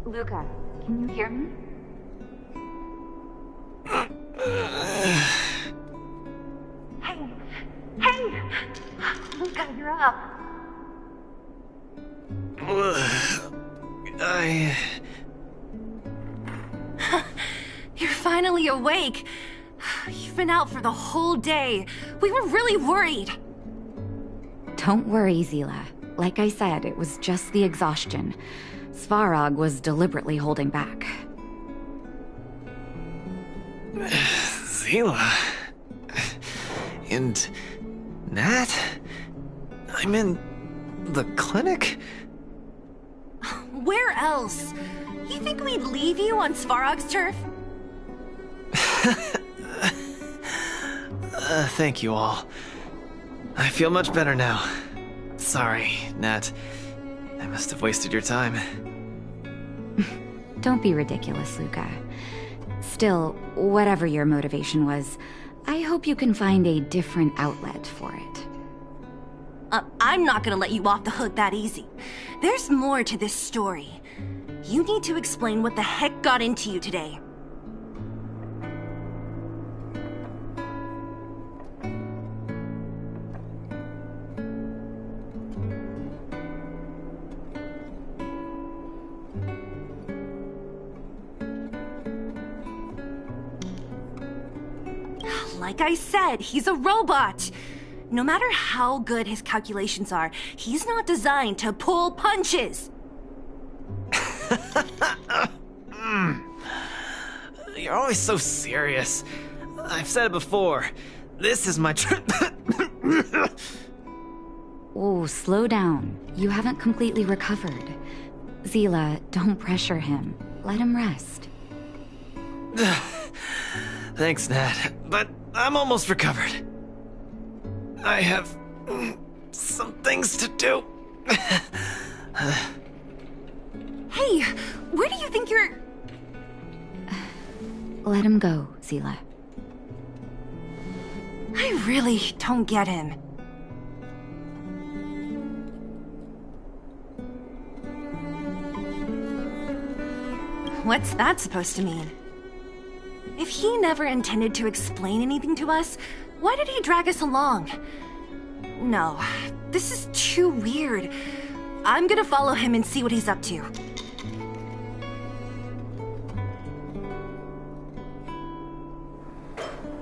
Luca, can you hear me? Hey! Hey! Luca, you're up! You're finally awake! You've been out for the whole day. We were really worried. Don't worry, Zila. Like I said, it was just the exhaustion. Svarog was deliberately holding back. Zila... And... Nat? I'm in The clinic? Where else? You think we'd leave you on Svarog's turf? Thank you all. I feel much better now. Sorry, Nat. I must have wasted your time. Don't be ridiculous, Luca. Still, whatever your motivation was, I hope you can find a different outlet for it. I'm not gonna let you off the hook that easy. There's more to this story. You need to explain what the heck got into you today. Like I said, he's a robot. No matter how good his calculations are, he's not designed to pull punches. You're always so serious. I've said it before. This is my Oh, slow down. You haven't completely recovered. Zila, don't pressure him. Let him rest. Thanks, Nat, but I'm almost recovered. I have some things to do. Hey, where do you think you're... Let him go, Zila. I really don't get him. What's that supposed to mean? If he never intended to explain anything to us, why did he drag us along? No, this is too weird. I'm gonna follow him and see what he's up to.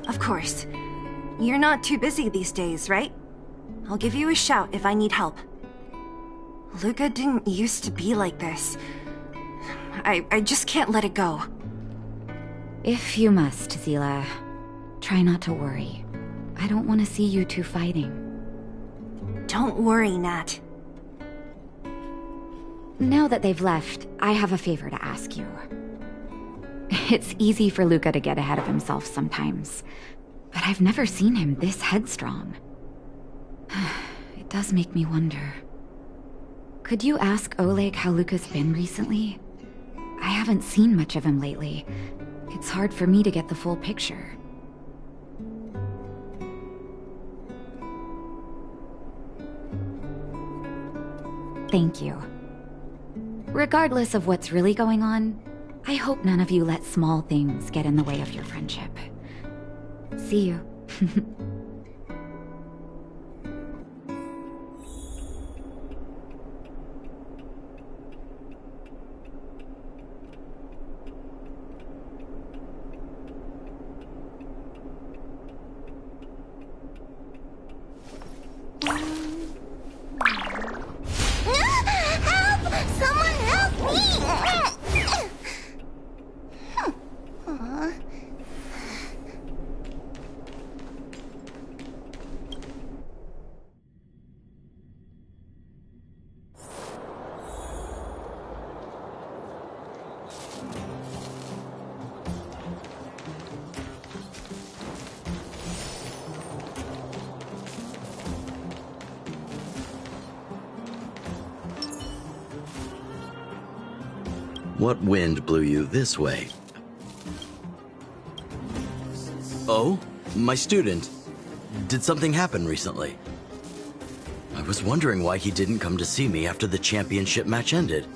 Of course. You're not too busy these days, right? I'll give you a shout if I need help. Luca didn't used to be like this. I just can't let it go. If you must, Zila, try not to worry. I don't want to see you two fighting. Don't worry, Nat. Now that they've left, I have a favor to ask you. It's easy for Luca to get ahead of himself sometimes, but I've never seen him this headstrong. It does make me wonder. Could you ask Oleg how Luca's been recently? I haven't seen much of him lately. It's hard for me to get the full picture. Thank you. Regardless of what's really going on, I hope none of you let small things get in the way of your friendship. See you. Help! Someone help me! What wind blew you this way? Oh, my student. Did something happen recently? I was wondering why he didn't come to see me after the championship match ended.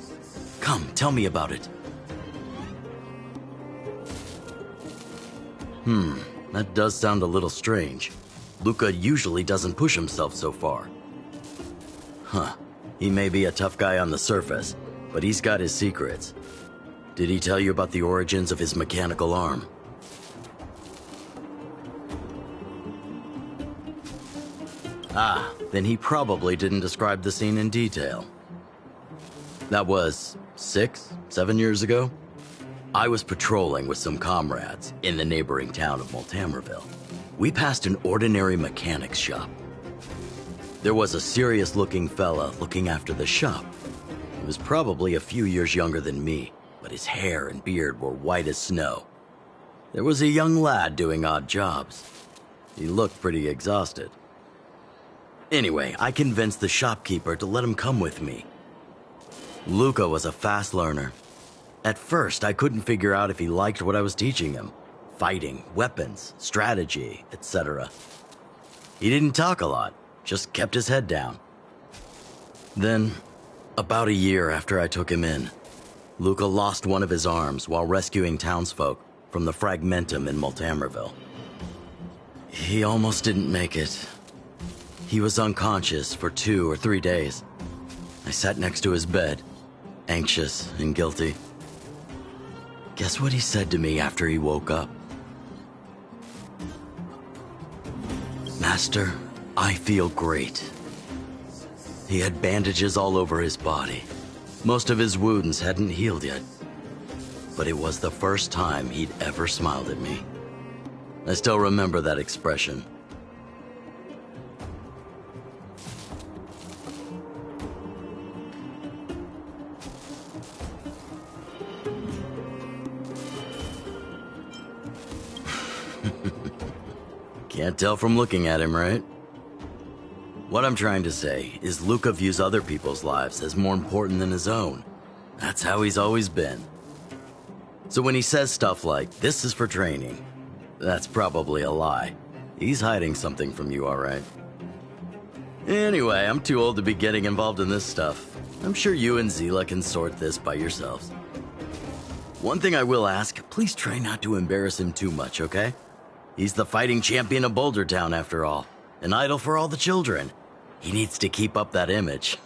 Come, tell me about it. That does sound a little strange. Luca usually doesn't push himself so far. Huh. He may be a tough guy on the surface, but he's got his secrets. Did he tell you about the origins of his mechanical arm? Ah, then he probably didn't describe the scene in detail. That was 6, 7 years ago? I was patrolling with some comrades in the neighboring town of Multamerville. We passed an ordinary mechanic's shop. There was a serious-looking fella looking after the shop. He was probably a few years younger than me, but his hair and beard were white as snow. There was a young lad doing odd jobs. He looked pretty exhausted. Anyway, I convinced the shopkeeper to let him come with me. Luca was a fast learner. At first, I couldn't figure out if he liked what I was teaching him. Fighting, weapons, strategy, etc. He didn't talk a lot, just kept his head down. Then, about a year after I took him in, Luca lost one of his arms while rescuing townsfolk from the Fragmentum in Multamerville. He almost didn't make it. He was unconscious for 2 or 3 days. I sat next to his bed, anxious and guilty. Guess what he said to me after he woke up? "Master, I feel great." He had bandages all over his body. Most of his wounds hadn't healed yet. But it was the first time he'd ever smiled at me. I still remember that expression. Can't tell from looking at him, right? What I'm trying to say is Luca views other people's lives as more important than his own. That's how he's always been. So when he says stuff like, "This is for training," that's probably a lie. He's hiding something from you, alright? Anyway, I'm too old to be getting involved in this stuff. I'm sure you and Zila can sort this by yourselves. One thing I will ask, please try not to embarrass him too much, okay? He's the fighting champion of Boulder Town, after all. An idol for all the children. He needs to keep up that image.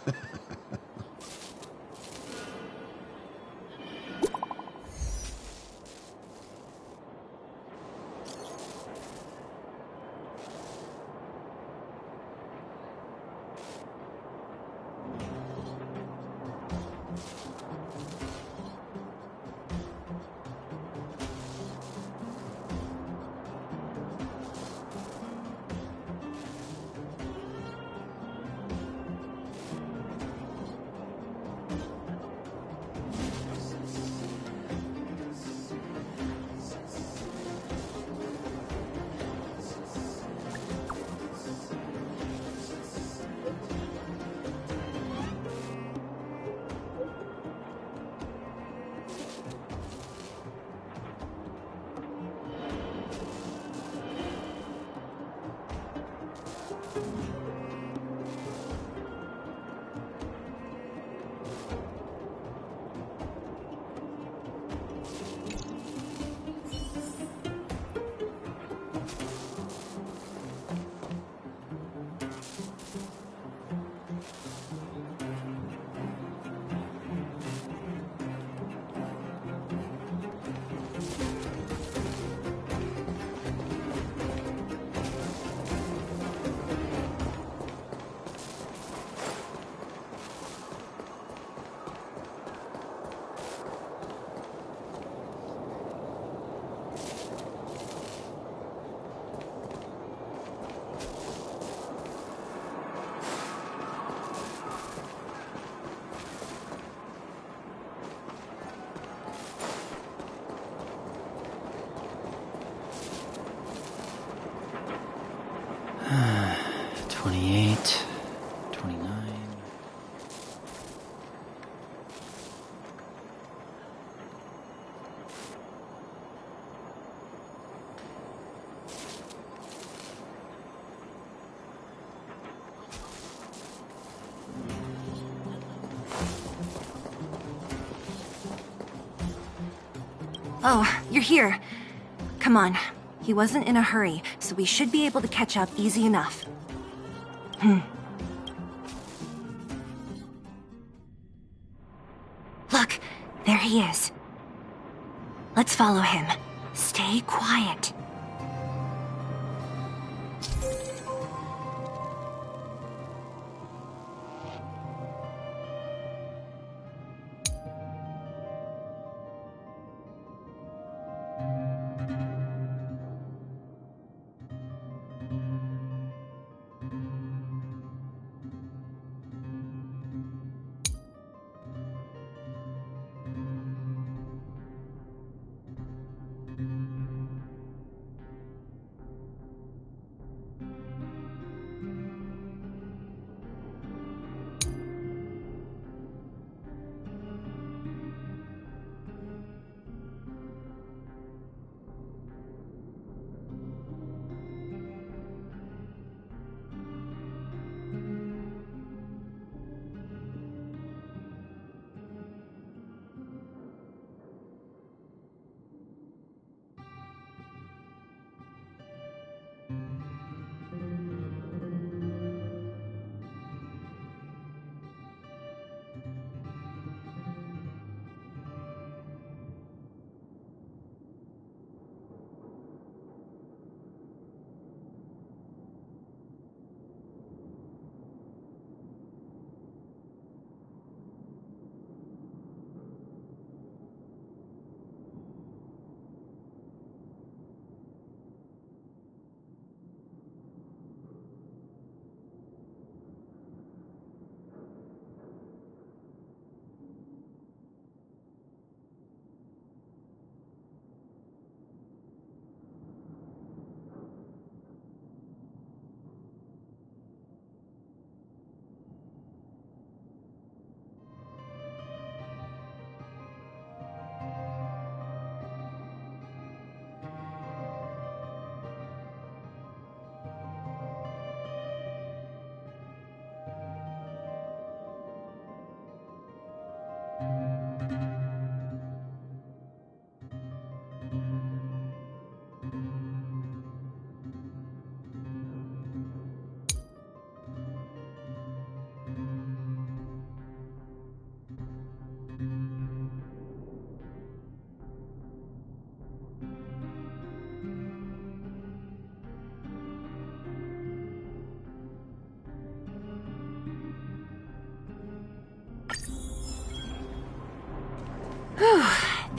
Oh, you're here. Come on. He wasn't in a hurry, so we should be able to catch up easy enough. Look, there he is. Let's follow him. Stay quiet.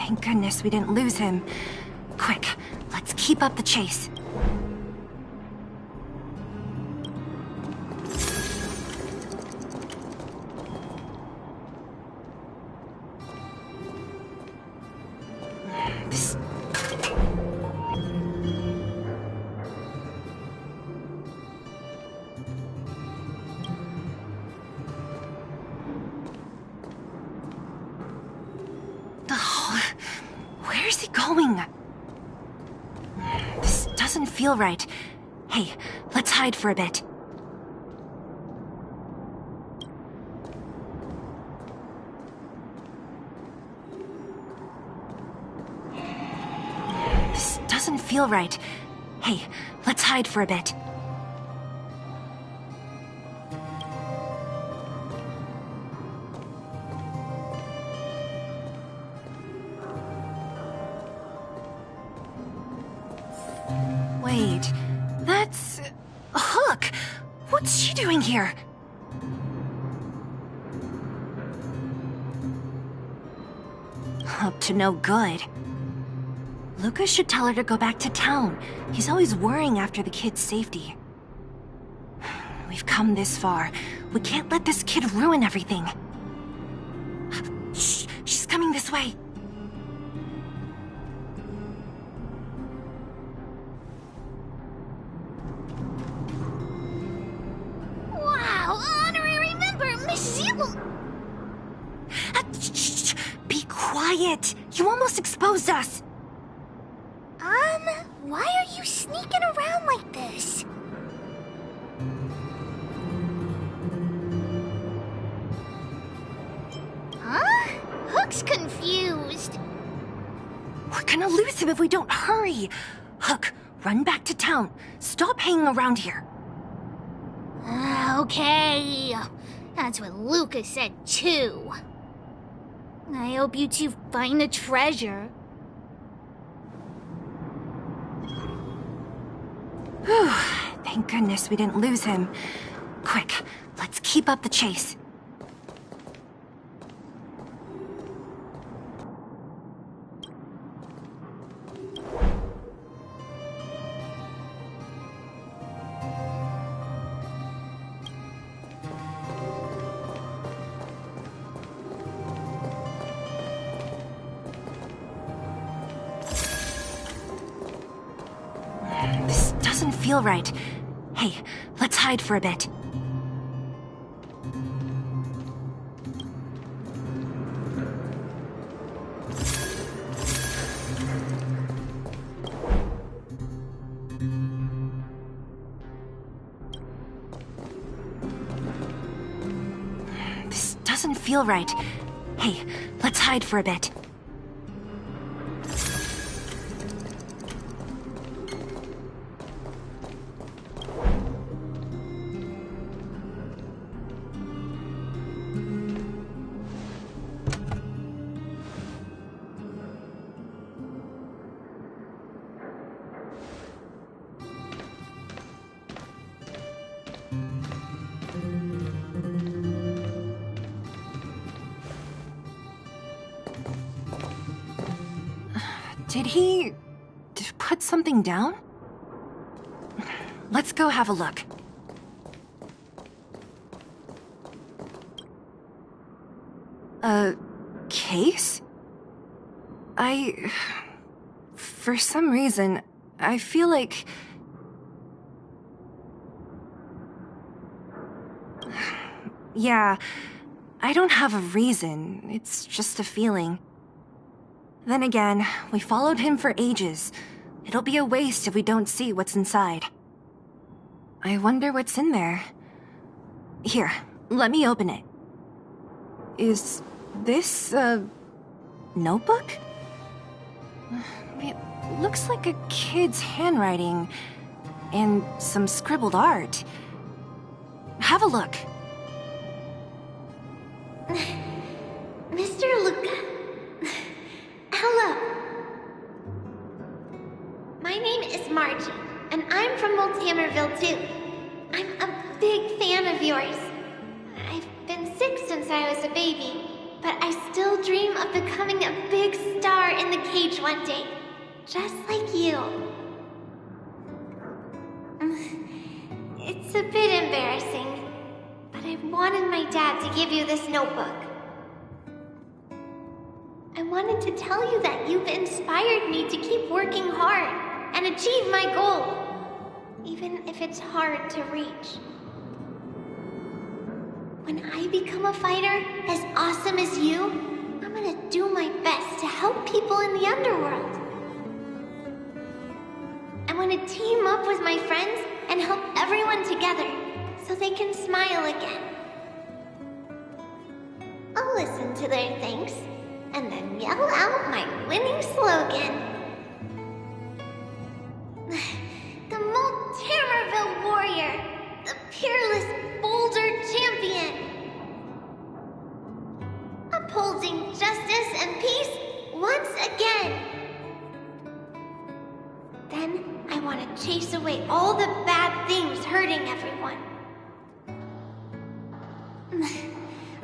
Thank goodness we didn't lose him. Quick, let's keep up the chase. Where's he going? This doesn't feel right. Hey, let's hide for a bit. This doesn't feel right. Hey, let's hide for a bit. Wait, that's... Hook! What's she doing here? Up to no good. Lucas should tell her to go back to town. He's always worrying after the kid's safety. We've come this far. We can't let this kid ruin everything. Shh! She's coming this way. Wow, honorary member, Miss Zebel. Shh! Be quiet! You almost exposed us! Why are you sneaking around like this? Huh? Hook's confused. We're gonna lose him if we don't hurry! Hook, run back to town. Stop hanging around here. Okay. That's what Lucas said too. I hope you two find the treasure. Whew, thank goodness we didn't lose him. Quick, let's keep up the chase. This doesn't feel right. Hey, let's hide for a bit. This doesn't feel right. Hey, let's hide for a bit. Did he put something down? Let's go have a look. A case? For some reason, I feel like... Yeah, I don't have a reason. It's just a feeling. Then again, we followed him for ages. It'll be a waste if we don't see what's inside. I wonder what's in there. Here, let me open it. Is this a notebook? It looks like a kid's handwriting and some scribbled art. Have a look. Mr. Luca. Hello. My name is Margie, and I'm from Multamerville too. I'm a big fan of yours. I've been sick since I was a baby, but I still dream of becoming a big star in the cage one day. Just like you. It's a bit embarrassing, but I wanted my dad to give you this notebook. I wanted to tell you that you've inspired me to keep working hard and achieve my goal, even if it's hard to reach. When I become a fighter as awesome as you, I'm gonna do my best to help people in the underworld. I want to team up with my friends and help everyone together so they can smile again. I'll listen to their thanks and then yell out my winning slogan. The Multamerville Warrior, the peerless Boulder Champion. Upholding justice and peace once again. Then I want to chase away all the bad things hurting everyone.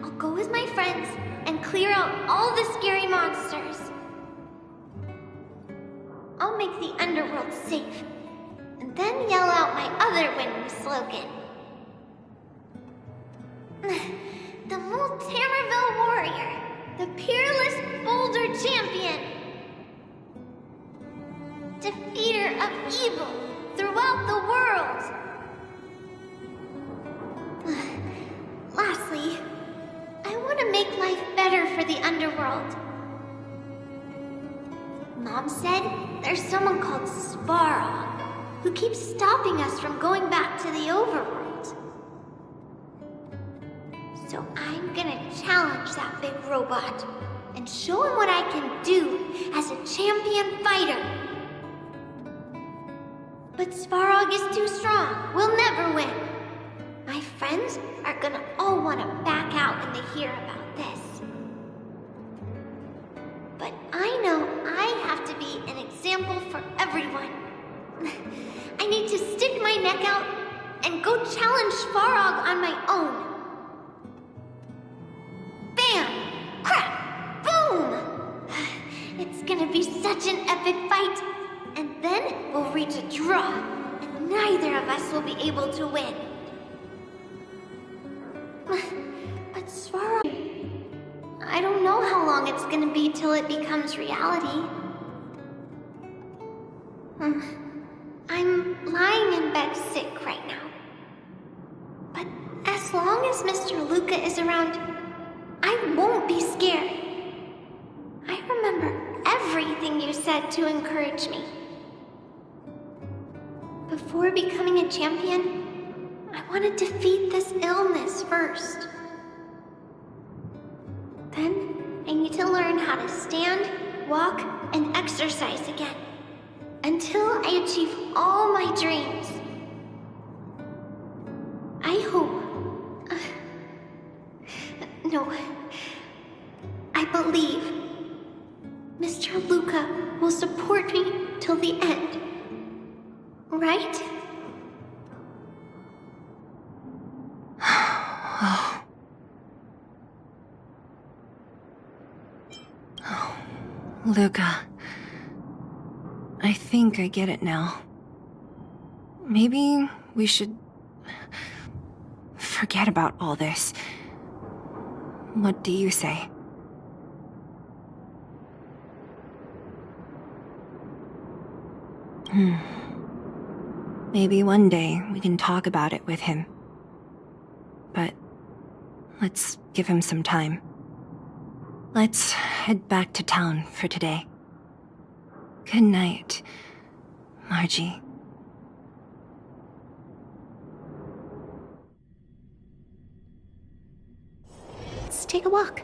I'll go with my friends and clear out all the scary monsters. I'll make the underworld safe, and then yell out my other winning slogan. The Multamerville Warrior, the peerless Boulder Champion. Defeater of evil throughout the world. Lastly, I want to make life better for the underworld. Mom said there's someone called Svarog who keeps stopping us from going back to the overworld. So I'm gonna challenge that big robot and show him what I can do as a champion fighter. But Svarog is too strong. We'll never win. My friends are gonna all want to back out when they hear about this. But I know I have to be an example for everyone. I need to stick my neck out and go challenge Svarog on my own. Bam! Crap! Boom! It's gonna be such an epic fight. And then we'll reach a draw, and neither of us will be able to win. But Svarog... I don't know how long it's gonna be till it becomes reality. I'm lying in bed sick right now. But as long as Mr. Luca is around, I won't be scared. I remember everything you said to encourage me. Before becoming a champion, I want to defeat this illness first. Then, I need to learn how to stand, walk, and exercise again. Until I achieve all my dreams. I hope... no. I believe Mr. Luca will support me till the end. Right? Luca. I think I get it now. Maybe we should forget about all this. What do you say? Maybe one day we can talk about it with him. But let's give him some time. Let's head back to town for today. Good night, Margie. Let's take a walk.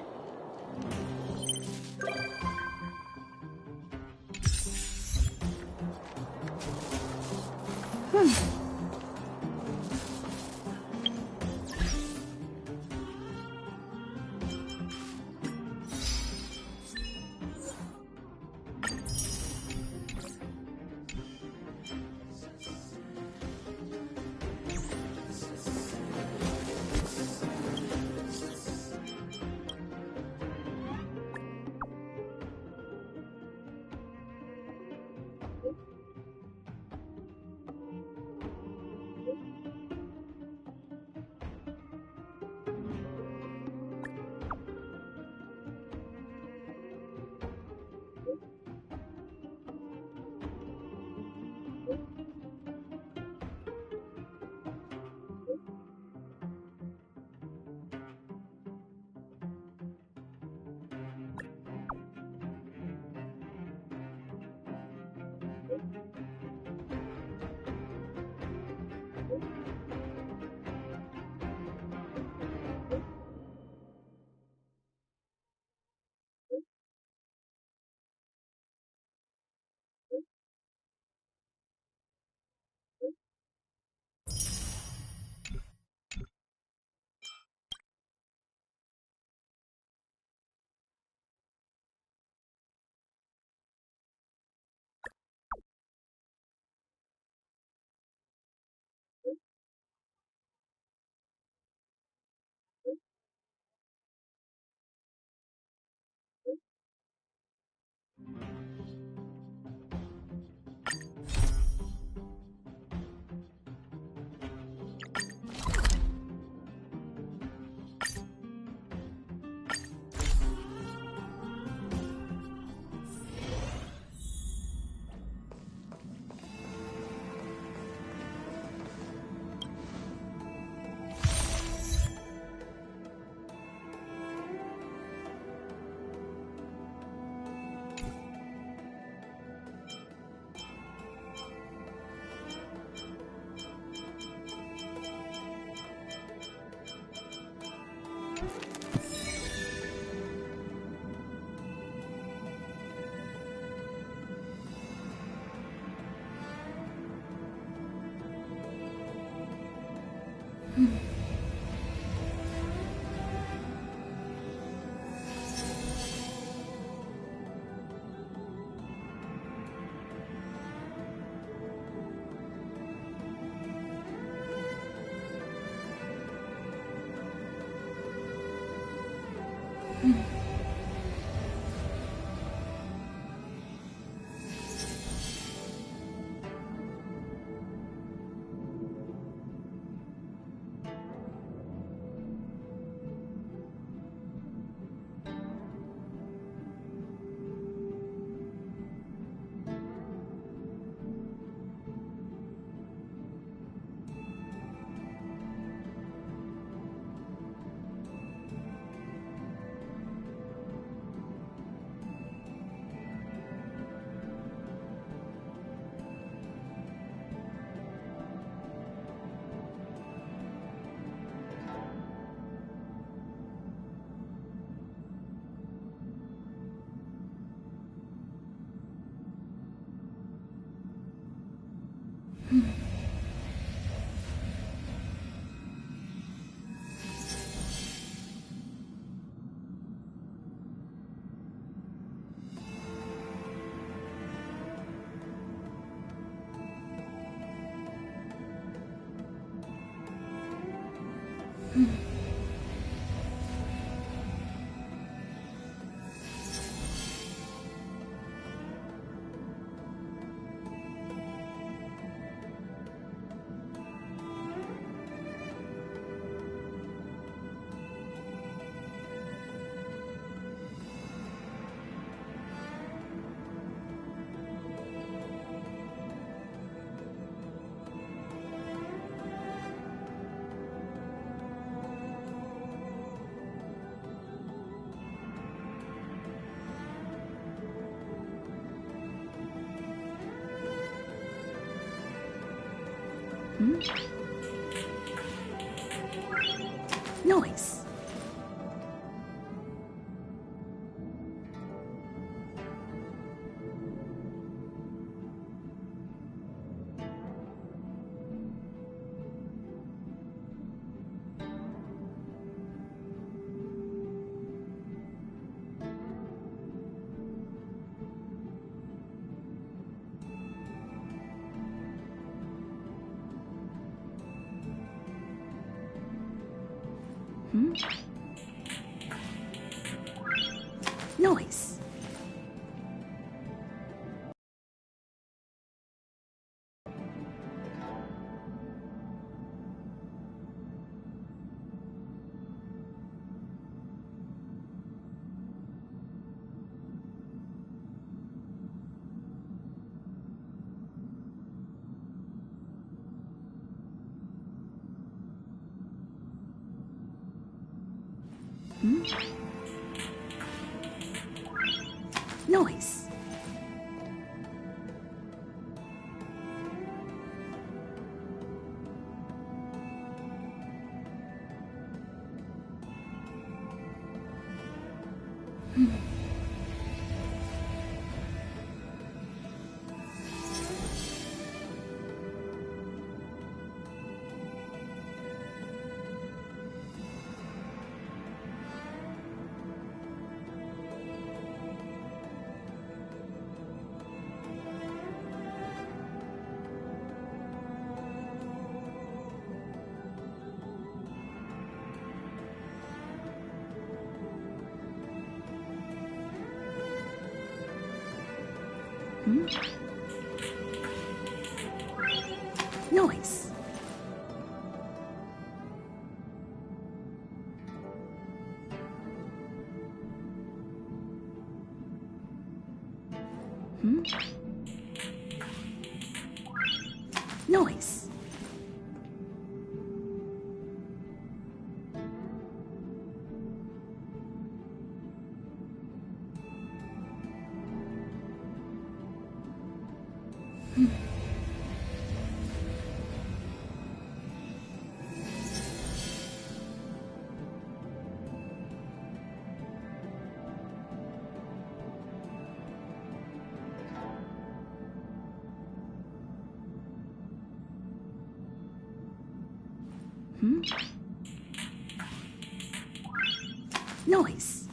Noise. Noise. Noise. Noise. Noise. Noise. Noise.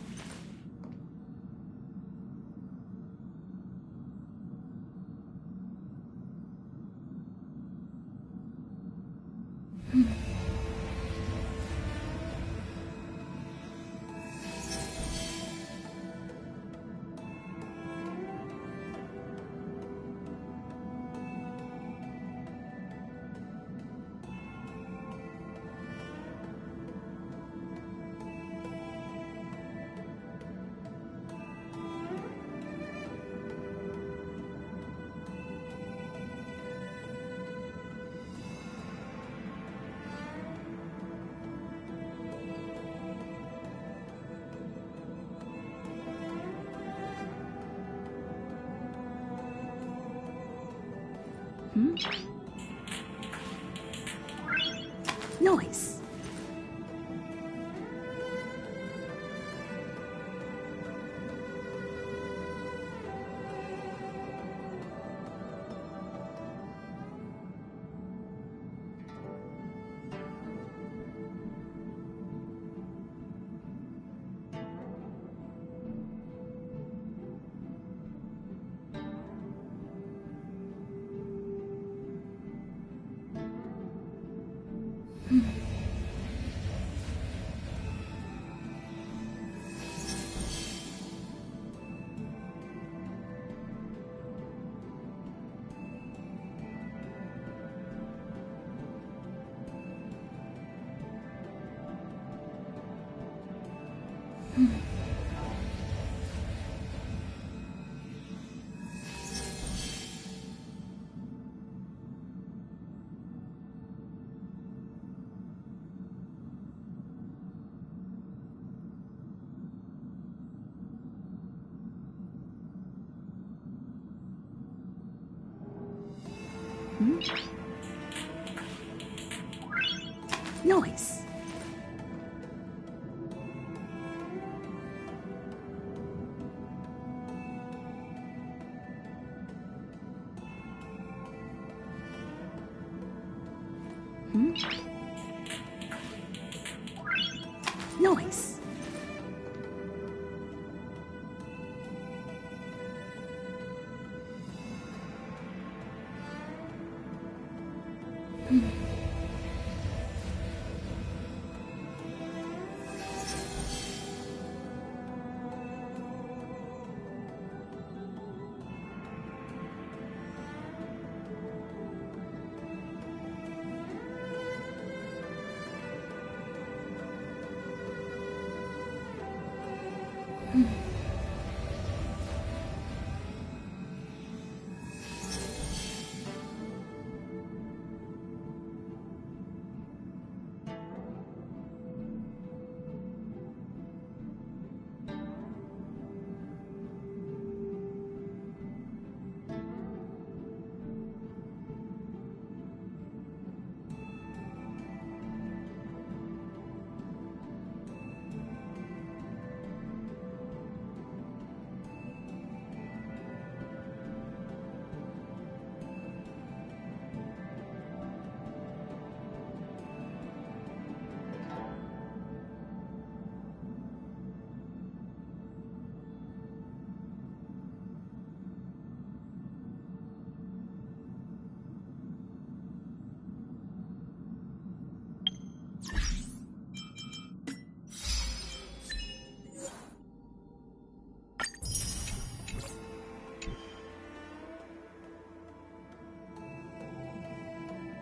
Noise. Noise. Hmm.